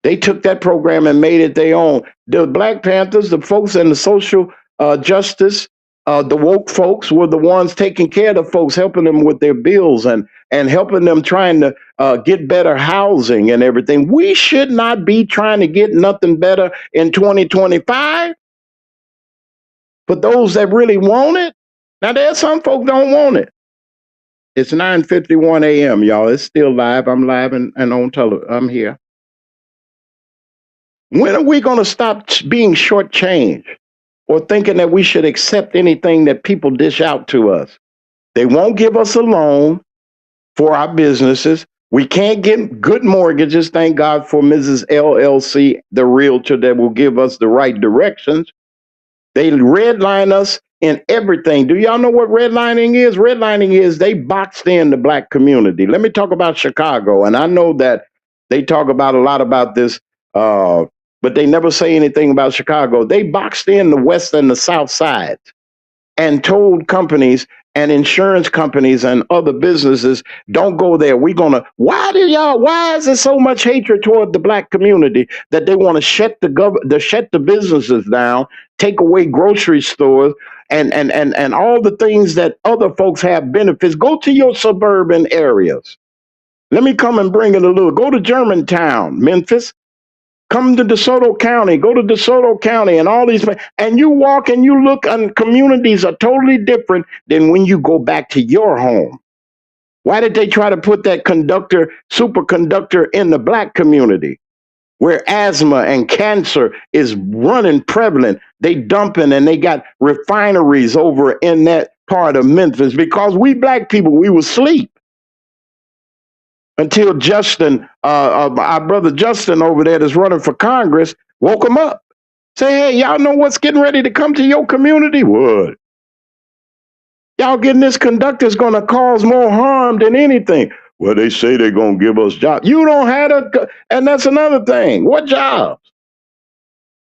They took that program and made it their own. The Black Panthers, the folks in the social justice, the woke folks were the ones taking care of the folks, helping them with their bills and helping them trying to get better housing and everything. We should not be trying to get nothing better in 2025. For those that really want it, now there's some folks don't want it. It's 9:51 a.m., y'all. It's still live. I'm live and on television. I'm here. When are we going to stop being shortchanged or thinking that we should accept anything that people dish out to us? They won't give us a loan for our businesses. We can't get good mortgages. Thank God for Mrs. LLC, the realtor that will give us the right directions. They redline us in everything. Do y'all know what redlining is? Redlining is they boxed in the Black community. Let me talk about Chicago. And I know that they talk about a lot about this, but they never say anything about Chicago. They boxed in the West and the South Side and told companies and insurance companies and other businesses, don't go there. Why is there so much hatred toward the Black community that they want to shut the businesses down, take away grocery stores and all the things that other folks have benefits? Go to your suburban areas. Let me come and bring it a little. Go to Germantown, Memphis. Come to DeSoto County. Go to DeSoto County and all these. And you walk and you look, and communities are totally different than when you go back to your home. Why did they try to put that superconductor in the black community where asthma and cancer is running prevalent? They dumping and they got refineries over in that part of Memphis because we black people, we was asleep until Justin, our brother Justin over there that's running for Congress, woke him up. Say, hey, y'all know what's getting ready to come to your community? What? Y'all getting this conductor's going to cause more harm than anything. Well, they say they're going to give us jobs. You don't have and that's another thing. What jobs?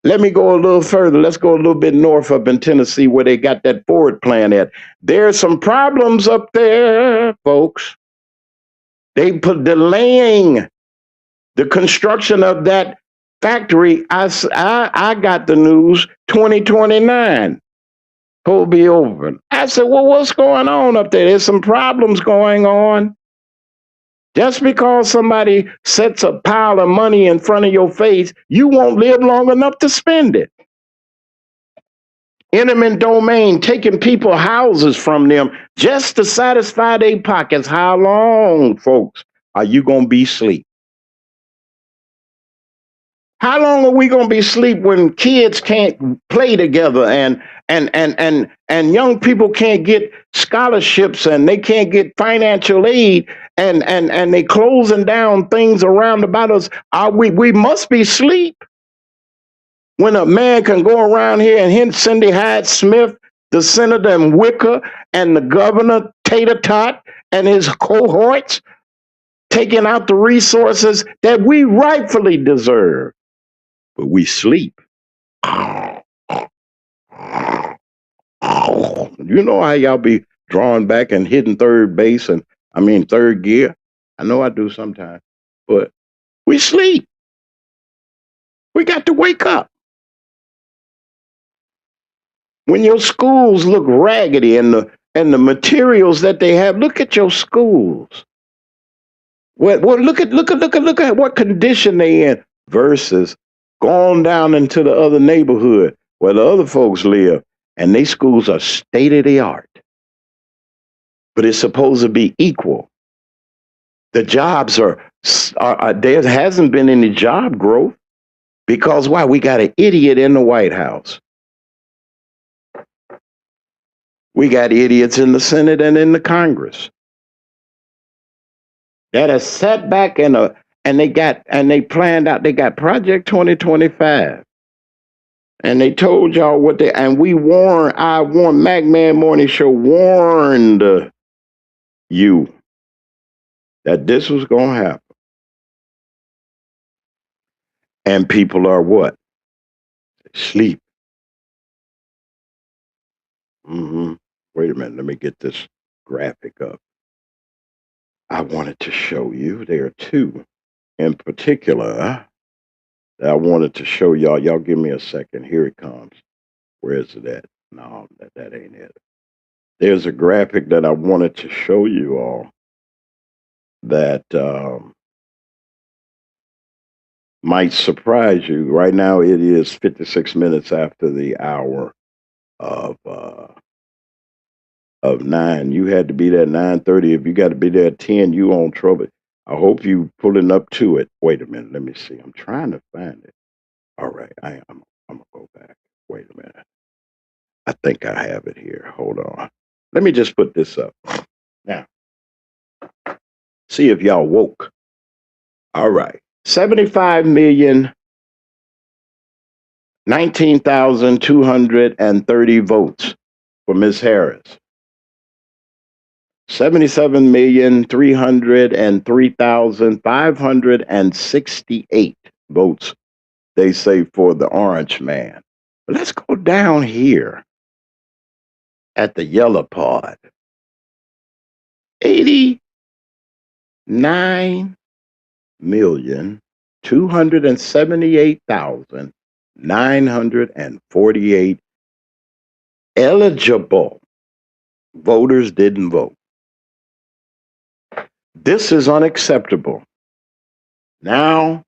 Let me go a little further. Let's go a little bit north up in Tennessee where they got that Ford plant at. There's some problems up there, folks. They put delaying the construction of that factory. I got the news 2029. Will be over. I said, well, what's going on up there? There's some problems going on. Just because somebody sets a pile of money in front of your face, you won't live long enough to spend it. Eminent domain, taking people houses from them just to satisfy their pockets. How long, folks, are you going to be asleep? How long are we going to be asleep when kids can't play together and young people can't get scholarships and they can't get financial aid and they closing down things around about us? We must be asleep when a man can go around here and hit Cindy Hyde Smith, the senator in Wicker, and the governor Tater Tot and his cohorts, taking out the resources that we rightfully deserve. But we sleep. You know how y'all be drawing back and hitting third base third gear? I know I do sometimes, but we sleep. We got to wake up. When your schools look raggedy and the materials that they have, look at your schools. Well, look at what condition they in versus going down into the other neighborhood where the other folks live, and they schools are state of the art. But it's supposed to be equal. The jobs are there hasn't been any job growth because why? We got an idiot in the White House. We got idiots in the Senate and in the Congress that are set back and they planned out. They got Project 2025, and they told y'all what they. And I warned Mack Man Morning Show warned you that this was going to happen, and people are what? Sleep. Wait a minute. Let me get this graphic up. I wanted to show you. There are two in particular that I wanted to show y'all. Y'all give me a second. Here it comes. Where is it at? No, that ain't it. There's a graphic that I wanted to show you all that might surprise you. Right now, it is 56 minutes after the hour of 9. You had to be there at 9:30. If you got to be there at 10, you on trouble. I hope you pulling up to it. Wait a minute. Let me see. I'm trying to find it. All right. I'm going to go back. Wait a minute. I think I have it here. Hold on. Let me just put this up. Now, see if y'all woke. All right. 75,019,230 votes for Ms. Harris. 77,303,568 votes, they say, for the orange man. But let's go down here at the yellow part. 89,278,948 eligible voters didn't vote. This is unacceptable. Now,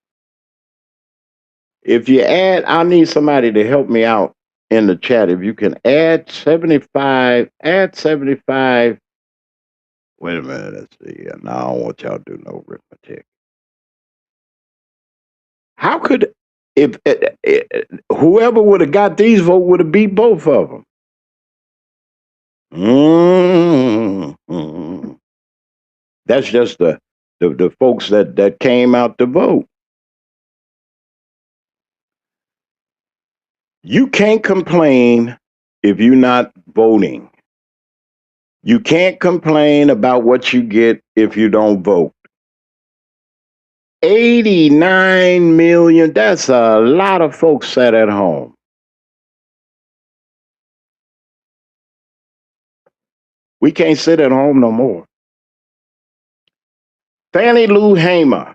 if you add, I need somebody to help me out in the chat. If you can add 75, add 75. Wait a minute, let's see. Now I don't want y'all to do no arithmetic. How could, if whoever would have got these votes would have beat both of them? Mm-hmm. That's just the folks that came out to vote. You can't complain if you're not voting. You can't complain about what you get if you don't vote. 89 million, that's a lot of folks sat at home. We can't sit at home no more. Fannie Lou Hamer,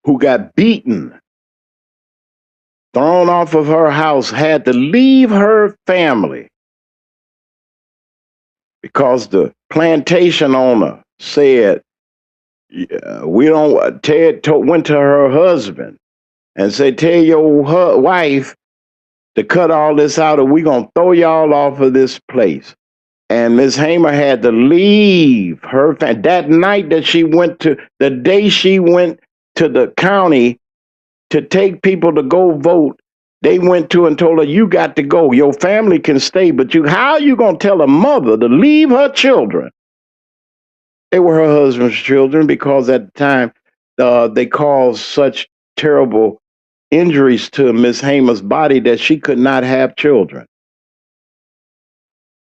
who got beaten, thrown off of her house, had to leave her family because the plantation owner said, we don't, went to her husband and said, tell your wife to cut all this out or we're going to throw y'all off of this place. And Miss Hamer had to leave her that night that she went to, the day she went to the county to take people to go vote, they went to and told her, you got to go. Your family can stay, but how are you going to tell a mother to leave her children? They were her husband's children because at the time they caused such terrible injuries to Miss Hamer's body that she could not have children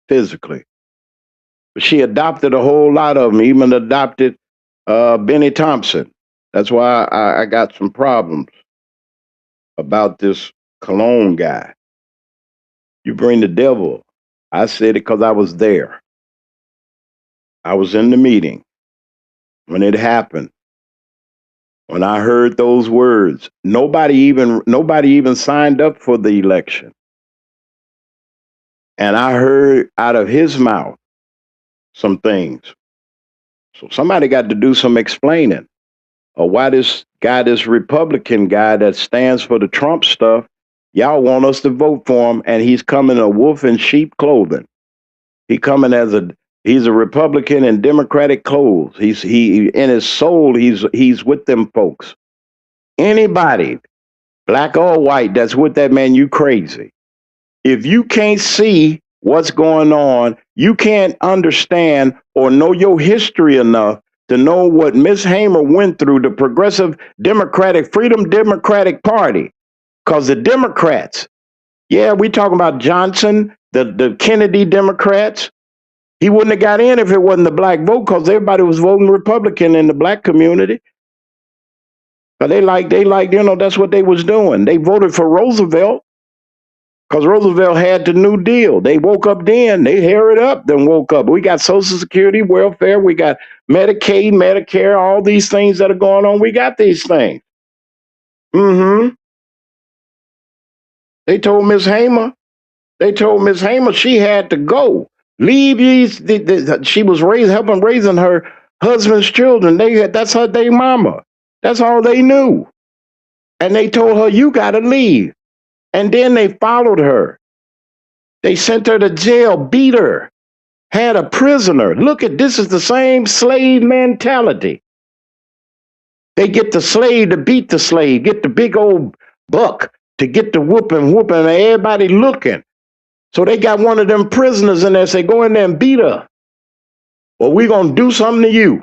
physically. But she adopted a whole lot of them, even adopted Benny Thompson. That's why I got some problems about this Cologne guy. You bring the devil. I said it because I was there. I was in the meeting when it happened. When I heard those words, nobody even signed up for the election. And I heard out of his mouth some things. So somebody got to do some explaining of why this Republican guy that stands for the Trump stuff, y'all want us to vote for him, and he's coming a wolf in sheep clothing. He's a Republican in Democratic clothes. He in his soul, he's with them folks. Anybody, black or white, that's with that man, you crazy. If you can't see what's going on, you can't understand or know your history enough to know what Miss Hamer went through, the Progressive Freedom Democratic Party. Because the Democrats, yeah, we talking about Johnson, the Kennedy Democrats. He wouldn't have got in if it wasn't the black vote, because everybody was voting Republican in the black community. But they like, that's what they was doing. They voted for Roosevelt because Roosevelt had the New Deal. They woke up then. They hurried up, then woke up. We got Social Security, welfare. We got Medicaid, Medicare, all these things that are going on. We got these things. They told Miss Hamer she had to go. Leave these. She was helping raising her husband's children. That's her day mama. That's all they knew. And they told her, you got to leave. And then they followed her. They sent her to jail, beat her, had a prisoner. Look at this, is the same slave mentality. They get the slave to beat the slave, get the big old buck to get the whooping, and everybody looking. So they got one of them prisoners in there, say, go in there and beat her, or we're going to do something to you.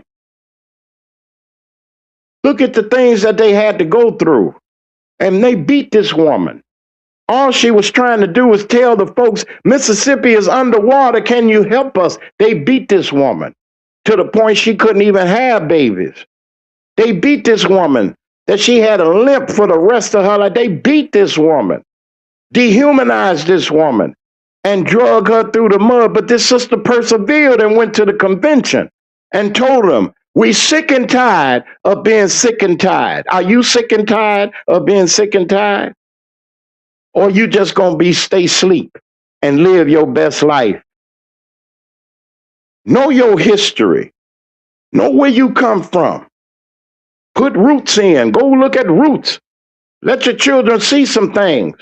Look at the things that they had to go through. And they beat this woman. All she was trying to do was tell the folks, Mississippi is underwater. Can you help us? They beat this woman to the point she couldn't even have babies. They beat this woman that she had a limp for the rest of her life. They beat this woman, dehumanized this woman, and drug her through the mud. But this sister persevered and went to the convention and told them, we sick and tired of being sick and tired. Are you sick and tired of being sick and tired? Or you just gonna stay asleep and live your best life Know your history. Know where you come from. Put roots in. Go look at roots. Let your children see some things.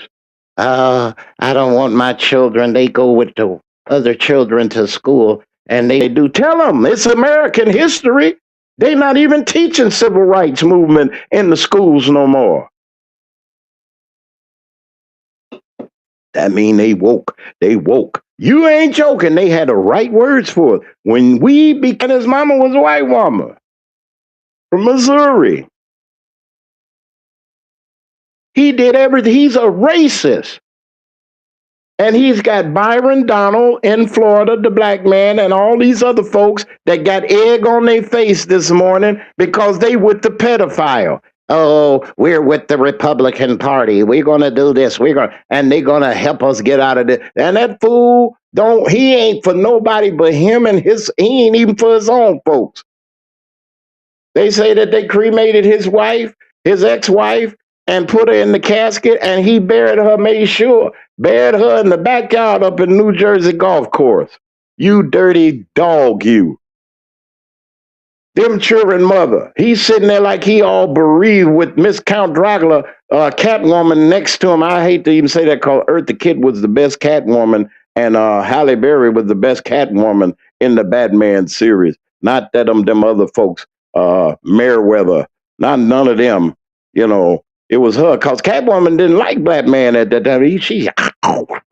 I don't want my children. They go with the other children to school and they do. Tell them it's American history. They're not even teaching civil rights movement in the schools no more. That mean they woke. They woke. You ain't joking. They had the right words for it. When we began, his mama was a white woman from Missouri. He did everything. He's a racist. And he's got Byron Donald in Florida, the black man, and all these other folks that got egg on their face this morning because they with the pedophile. Oh, we're with the Republican Party. We're gonna do this. And they're gonna help us get out of this. And that fool he ain't for nobody but him and he ain't even for his own folks. They say that they cremated his wife, his ex-wife, and put her in the casket, and he buried her, buried her in the backyard up in New Jersey golf course. You dirty dog, you. Them children mother. He's sitting there like he all bereaved with Miss Count Dracula, Catwoman next to him. I hate to even say that because Eartha Kitt was the best Catwoman, and Halle Berry was the best Catwoman in the Batman series. Not that them other folks, Meriwether, none of them, you know. It was her because Catwoman didn't like Batman at that time. She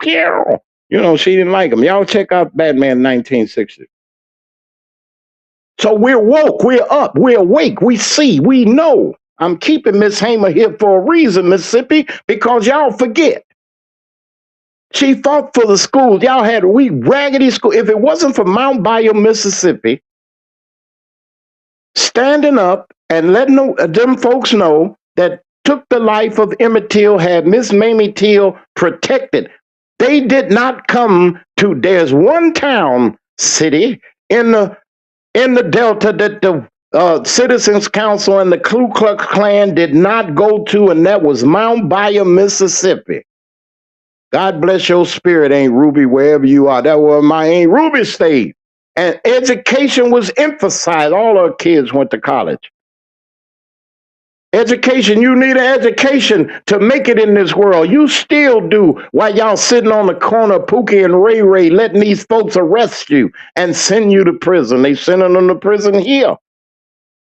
didn't like him. Y'all check out Batman 1960. So we're woke, we're up, we're awake, we see, we know. I'm keeping Miss Hamer here for a reason, Mississippi, because y'all forget. She fought for the schools. Y'all had raggedy school. If it wasn't for Mount Bayou, Mississippi, standing up and letting them folks know that took the life of Emmett Till, had Miss Mamie Till protected. They did not come to, there's one town, city in the Delta that the Citizens Council and the Ku Klux Klan did not go to, and that was Mount Bayou, Mississippi. God bless your spirit, Aunt Ruby, wherever you are. That was my Aunt Ruby state. And education was emphasized. All our kids went to college. Education, you need an education to make it in this world. You still do while y'all sitting on the corner, Pookie and Ray Ray, letting these folks arrest you and send you to prison. They sending them to prison here.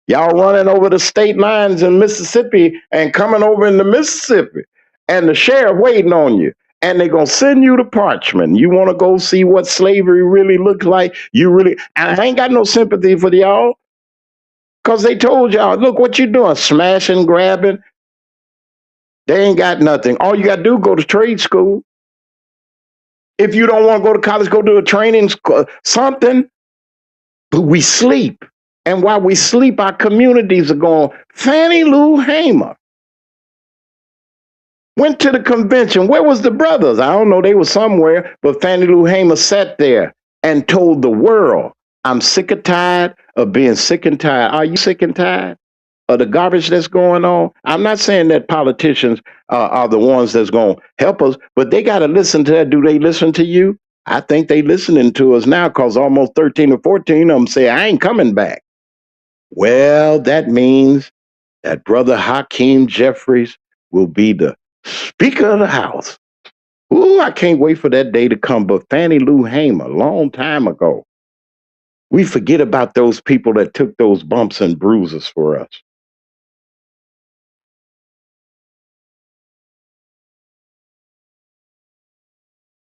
Y'all running over the state lines in Mississippi and coming over into Mississippi. And the sheriff waiting on you. And they're going to send you to Parchment. You want to go see what slavery really looks like? I ain't got no sympathy for y'all. Because they told y'all, look what you're doing, smashing, grabbing. They ain't got nothing. All you got to do, go to trade school. If you don't want to go to college, go to a training school, something. But we sleep. And while we sleep, our communities are going. Fannie Lou Hamer went to the convention. Where was the brothers? I don't know. They were somewhere. But Fannie Lou Hamer sat there and told the world, I'm sick and tired of being sick and tired. Are you sick and tired of the garbage that's going on? I'm not saying that politicians are the ones that's going to help us, but they got to listen to that. Do they listen to you? I think they listening to us now because almost 13 or 14 of them say, I ain't coming back. Well, that means that Brother Hakeem Jeffries will be the Speaker of the House. Ooh, I can't wait for that day to come. But Fannie Lou Hamer, a long time ago, we forget about those people that took those bumps and bruises for us.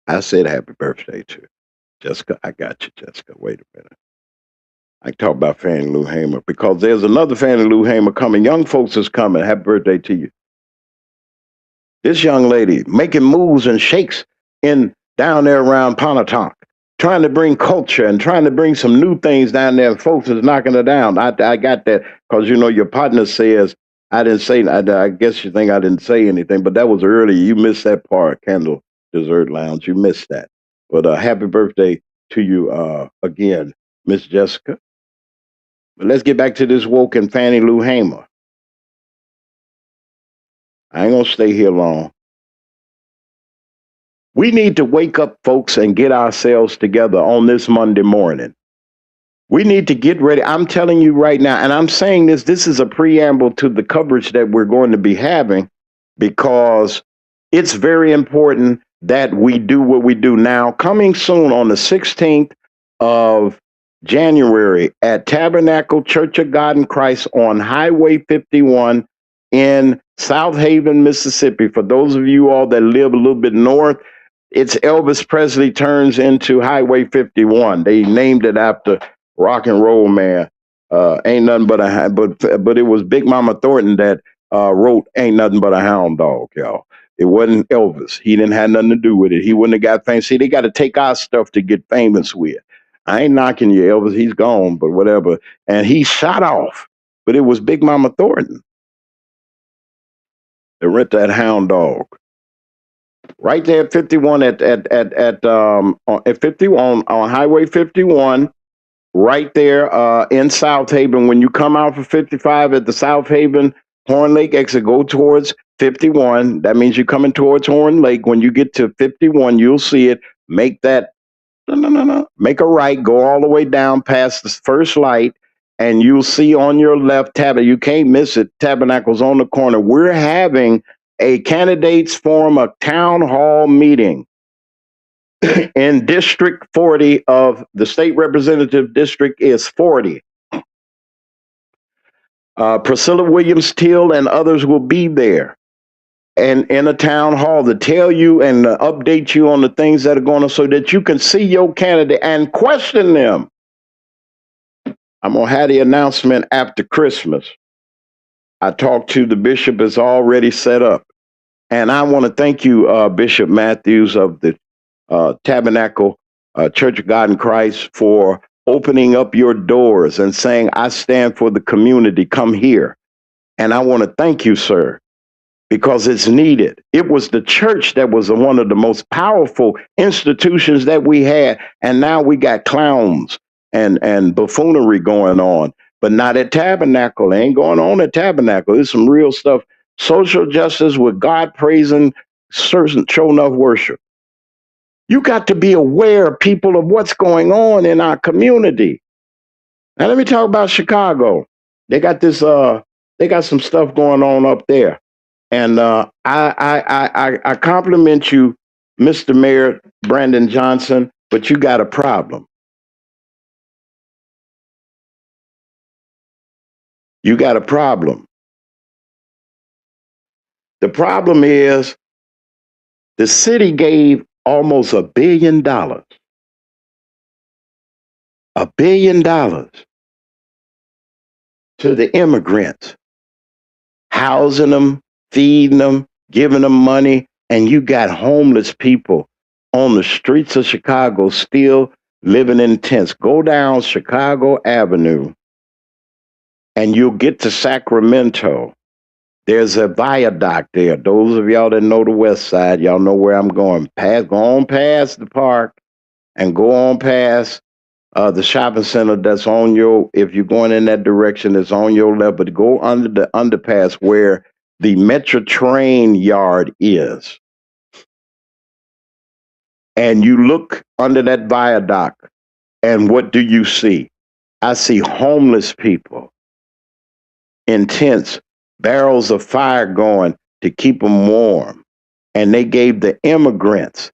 I said happy birthday to Jessica. I got you, Jessica. Wait a minute. I talk about Fannie Lou Hamer because there's another Fannie Lou Hamer coming. Young folks is coming. Happy birthday to you. This young lady making moves and shakes down there around Pontotoc, trying to bring culture and trying to bring some new things down there. Folks is knocking it down. I got that because, your partner says, I didn't say, I guess you think I didn't say anything, but that was early. You missed that part, Candle Dessert Lounge. You missed that. But happy birthday to you again, Miss Jessica. But let's get back to this woke and Fannie Lou Hamer. I ain't going to stay here long. We need to wake up, folks, and get ourselves together on this Monday morning. We need to get ready. I'm telling you right now, and I'm saying this is a preamble to the coverage that we're going to be having because it's very important that we do what we do now. Coming soon on the 16th of January at Tabernacle Church of God in Christ on Highway 51 in South Haven, Mississippi. For those of you all that live a little bit north, it's Elvis Presley turns into Highway 51. They named it after rock and roll man. Ain't nothing but a but it was Big Mama Thornton that wrote Ain't Nothing But a Hound Dog, y'all. It wasn't Elvis. He didn't have nothing to do with it. He wouldn't have got famous. See, they got to take our stuff to get famous with. I ain't knocking you, Elvis. He's gone, but whatever. And he shot off. But it was Big Mama Thornton that rent that hound dog. Right there at 51 at 51 on Highway 51, right there in South Haven. When you come out for 55 at the South Haven Horn Lake exit, go towards 51. That means you're coming towards Horn Lake. When you get to 51, you'll see it. Make that no. Make a right, go all the way down past the first light, and you'll see on your left you can't miss it. Tabernacle's on the corner. We're having a candidates forum, a town hall meeting in District 40 of the state representative district is 40. Priscilla Williams Till and others will be there and in a town hall to tell you and update you on the things that are going on so that you can see your candidate and question them. I'm going to have the announcement after Christmas. I talked to the bishop, is already set up. And I want to thank you, Bishop Matthews of the Tabernacle Church of God in Christ, for opening up your doors and saying, I stand for the community, come here. And I want to thank you, sir, because it's needed. It was the church that was one of the most powerful institutions that we had. And now we got clowns and buffoonery going on, but not at Tabernacle. It ain't going on at Tabernacle. There's some real stuff. Social justice with God praising, certain show enough worship. You got to be aware, people, of what's going on in our community. Now let me talk about Chicago. They got this. They got some stuff going on up there, and I compliment you, Mr. Mayor Brandon Johnson, but you got a problem. You got a problem. The problem is the city gave almost $1 billion. $1 billion to the immigrants, housing them, feeding them, giving them money, and you got homeless people on the streets of Chicago still living in tents. Go down Chicago Avenue and you'll get to Sacramento. There's a viaduct there. Those of y'all that know the west side, y'all know where I'm going. Go on past the park and go on past the shopping center that's on your, if you're going in that direction, it's on your left, but go under the underpass where the Metro train yard is. And you look under that viaduct, and what do you see? I see homeless people in tents, barrels of fire going to keep them warm. And they gave the immigrants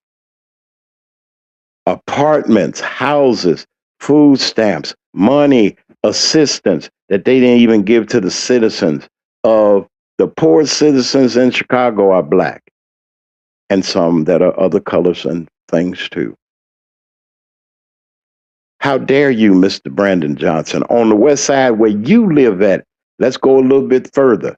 apartments, houses, food stamps, money, assistance that they didn't even give to the citizens of the poor citizens in Chicago are black, and some that are other colors and things too. How dare you, Mr. Brandon Johnson, on the west side where you live at? Let's go a little bit further,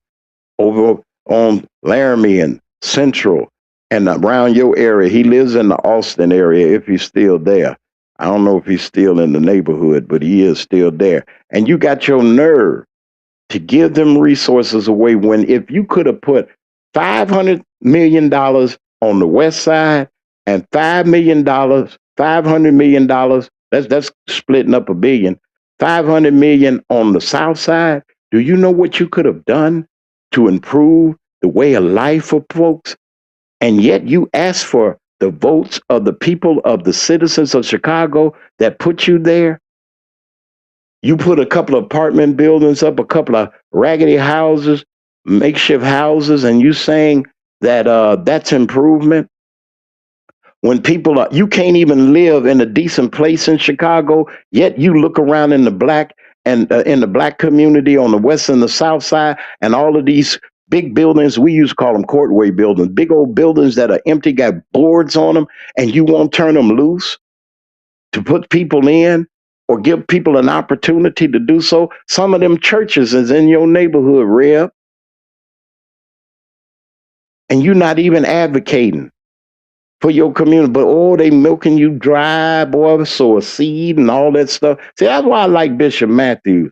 over on Laramie and Central and around your area. He lives in the Austin area, if he's still there. I don't know if he's still in the neighborhood, but he is still there. And you got your nerve to give them resources away when if you could have put $500 million on the west side and $5 million, $500 million, that's splitting up $1 billion, $500 million on the south side. Do you know what you could have done to improve the way of life for folks? And yet you ask for the votes of the people, of the citizens of Chicago that put you there. You put a couple of apartment buildings up, a couple of raggedy houses, makeshift houses, and you saying that that's improvement? When people are, you can't even live in a decent place in Chicago, yet you look around in the black and in the black community on the west and the south side, and all of these big buildings, we used to call them courtway buildings, big old buildings that are empty, got boards on them, and you won't turn them loose to put people in or give people an opportunity to do so. Some of them churches is in your neighborhood, Rev, and you're not even advocating for your community, but oh, they milking you dry, boy, sow a seed and all that stuff. See, that's why I like Bishop Matthews.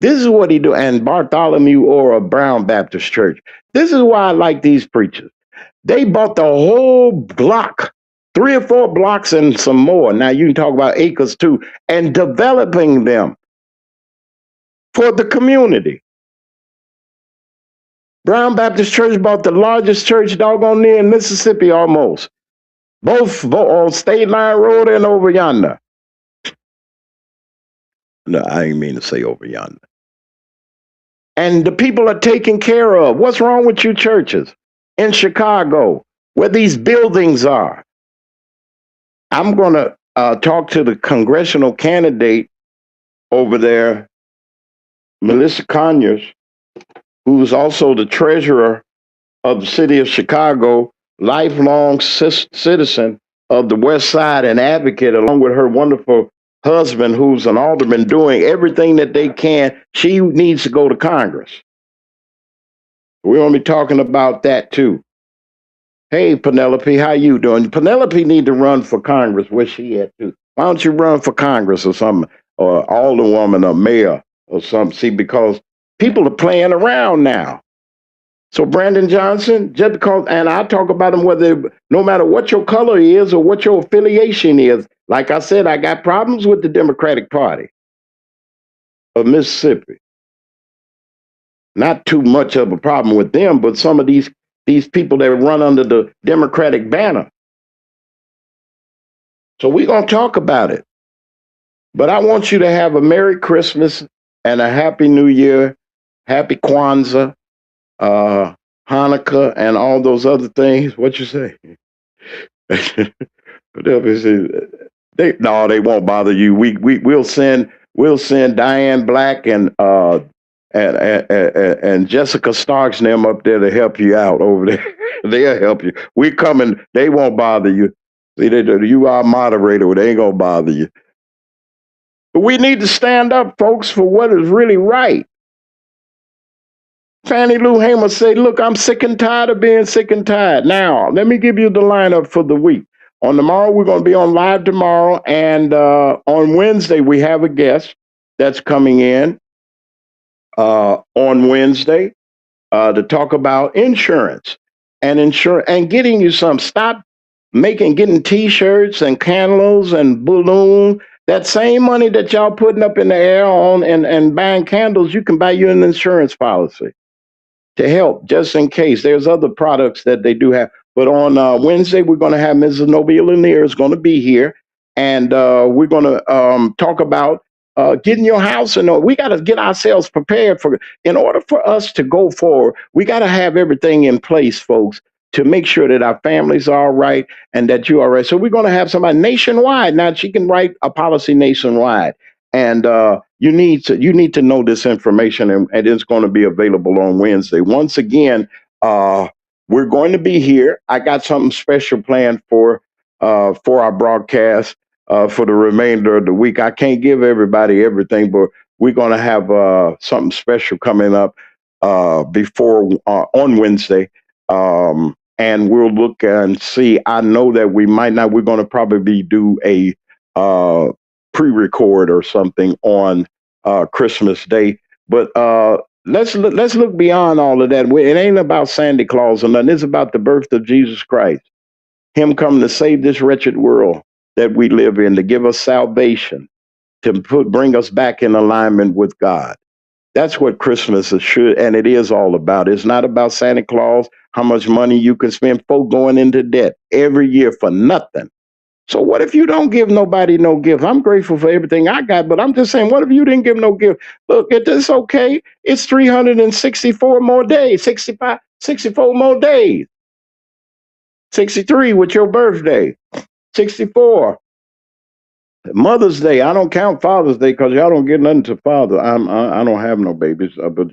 This is what he do, and Bartholomew or a Brown Baptist Church. This is why I like these preachers. They bought the whole block, 3 or 4 blocks and some more. Now you can talk about acres too, and developing them for the community. Brown Baptist Church bought the largest church doggone near in Mississippi almost. Both on State Line Road and over yonder. No, I didn't mean to say over yonder. And the people are taken care of. What's wrong with you churches in Chicago where these buildings are? I'm going to talk to the congressional candidate over there, Melissa Conyers, who's also the treasurer of the city of Chicago, lifelong citizen of the West Side and advocate, along with her wonderful husband, who's an alderman, doing everything that they can. She needs to go to Congress. We're going to be talking about that too. Hey, Penelope, how you doing? Penelope need to run for Congress. Where's she at too? Why don't you run for Congress or something, or alderwoman or mayor or something? See, because people are playing around now. So Brandon Johnson, just because, and I talk about them whether, no matter what your color is or what your affiliation is. Like I said, I got problems with the Democratic Party of Mississippi. Not too much of a problem with them, but some of these people that run under the Democratic banner. So we're going to talk about it. But I want you to have a Merry Christmas and a Happy New Year, Happy Kwanzaa, Hanukkah, and all those other things. What you say? They won't bother you. We'll send Diane Black and Jessica Starks and them up there to help you out over there. They'll help you. We coming. They won't bother you. See, you are a moderator. They ain't gonna bother you. But we need to stand up, folks, for what is really right. Fannie Lou Hamer said, look, I'm sick and tired of being sick and tired. Now, let me give you the lineup for the week. On tomorrow, we're going to be on live tomorrow. And on Wednesday, we have a guest that's coming in on Wednesday to talk about insurance and getting you some. Stop getting T-shirts and candles and balloons. That same money that y'all putting up in the air on and buying candles, you can buy you an insurance policy to help, just in case. There's other products that they do have. But on Wednesday, we're going to have Mrs. Nobia Lanier is going to be here, and we're going to talk about getting your house. And we got to get ourselves prepared in order for us to go forward. We got to have everything in place, folks, to make sure that our families are all right and that you're all right. So we're going to have somebody nationwide. Now she can write a policy nationwide. And you need to know this information, and it's going to be available on Wednesday. Once again, we're going to be here. I got something special planned for our broadcast for the remainder of the week. I can't give everybody everything, but we're going to have something special coming up on Wednesday. And we'll look and see. I know that we might not. We're going to probably do a pre-record or something on Christmas Day. But let's look beyond all of that. It ain't about Santa Claus or nothing. It's about the birth of Jesus Christ. Him coming to save this wretched world that we live in, to give us salvation, to bring us back in alignment with God. That's what Christmas should, and it is all about. It's not about Santa Claus, how much money you can spend. Folk going into debt every year for nothing. So what if you don't give nobody no gift? I'm grateful for everything I got, but I'm just saying, what if you didn't give no gift? Look, it's okay. It's 364 more days, 65, 64 more days, 63 with your birthday, 64. Mother's Day. I don't count Father's Day because y'all don't get nothing to Father. I don't have no babies, but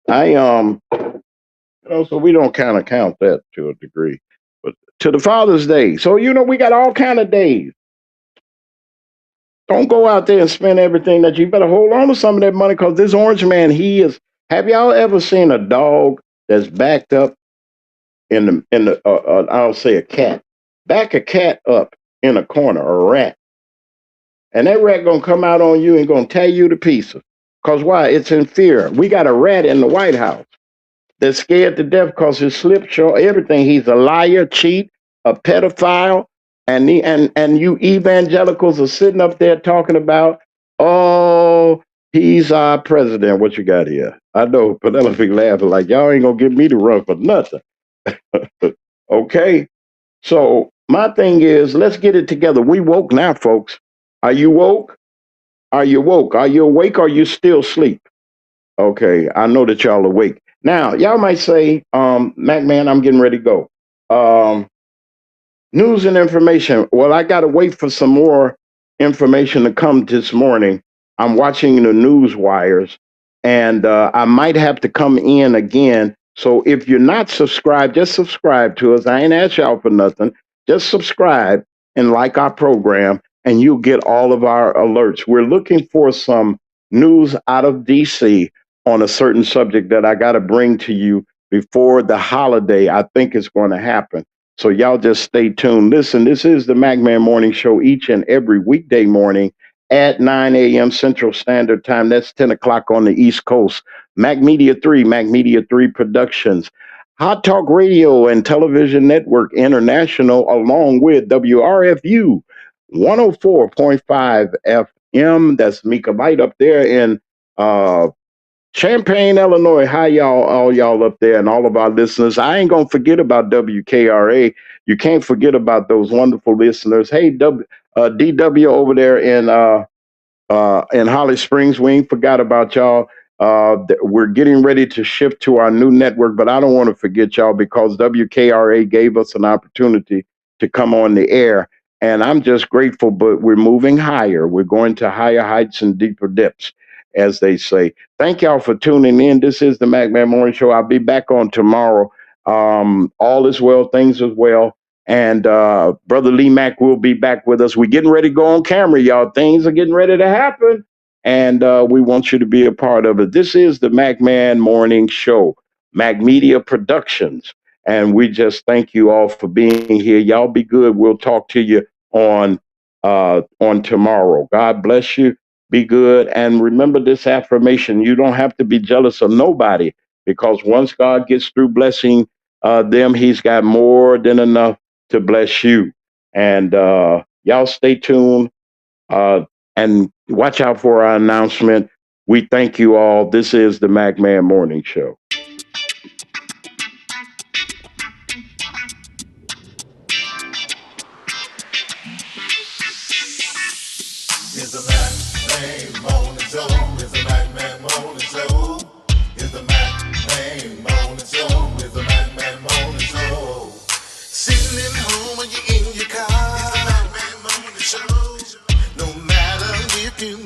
I so we don't kind of count that to a degree. But to the Father's Day, so we got all kind of days. Don't go out there and spend everything that you better hold on to some of that money because this orange man, he is. Have y'all ever seen a dog that's backed up in the I'll say a cat, back a cat up in a corner, a rat, and that rat gonna come out on you and gonna tear you to pieces. Cause why? It's in fear. We got a rat in the White House that's scared to death because his slip show everything. He's a liar, cheat, a pedophile, and you evangelicals are sitting up there talking about, oh, he's our president. What you got here? I know Penelope laughing like y'all ain't gonna get me to run for nothing. Okay, so my thing is, let's get it together. We woke now, folks. Are you woke? Are you woke? Are you awake? Or are you still asleep? Okay, I know that y'all awake. Now, y'all might say, Mac man, I'm getting ready to go. News and information. Well, I gotta wait for some more information to come this morning. I'm watching the news wires, and I might have to come in again. So if you're not subscribed, just subscribe to us. I ain't asked y'all for nothing. Just subscribe and like our program, and you'll get all of our alerts. We're looking for some news out of DC on a certain subject that I got to bring to you before the holiday. I think it's going to happen. So y'all just stay tuned. Listen, this is the Mac Man Morning Show each and every weekday morning at 9 a.m. Central Standard Time. That's 10 o'clock on the East Coast. Mac Media 3 Productions, Hot Talk Radio and Television Network International, along with WRFU 104.5 FM. That's Mika Bite up there in Champaign, Illinois. Hi, y'all, all y'all up there, and all of our listeners. I ain't gonna forget about WKRA. You can't forget about those wonderful listeners. Hey, DW over there in Holly Springs, we ain't forgot about y'all. We're getting ready to shift to our new network, but I don't want to forget y'all because WKRA gave us an opportunity to come on the air, and I'm just grateful. But we're moving higher. We're going to higher heights and deeper depths, as they say. Thank y'all for tuning in. This is the Mac Man Morning Show. I'll be back on tomorrow. All is well, things as well. And Brother Lee Mack will be back with us. We're getting ready to go on camera, y'all. Things are getting ready to happen. And we want you to be a part of it. This is the Mac Man Morning Show, Mac Media Productions. And we just thank you all for being here. Y'all be good. We'll talk to you on tomorrow. God bless you. Be good. And remember this affirmation. You don't have to be jealous of nobody because once God gets through blessing them, he's got more than enough to bless you. And y'all stay tuned and watch out for our announcement. We thank you all. This is the Mac Man Morning Show. It's the Mac Man Morning Show. It's the Mac Man Morning Show. It's the Mac Man Morning Show. It's the Mac Man Morning Show. Sitting at home when you're in your car. It's the Mac Man Morning Show. No matter if you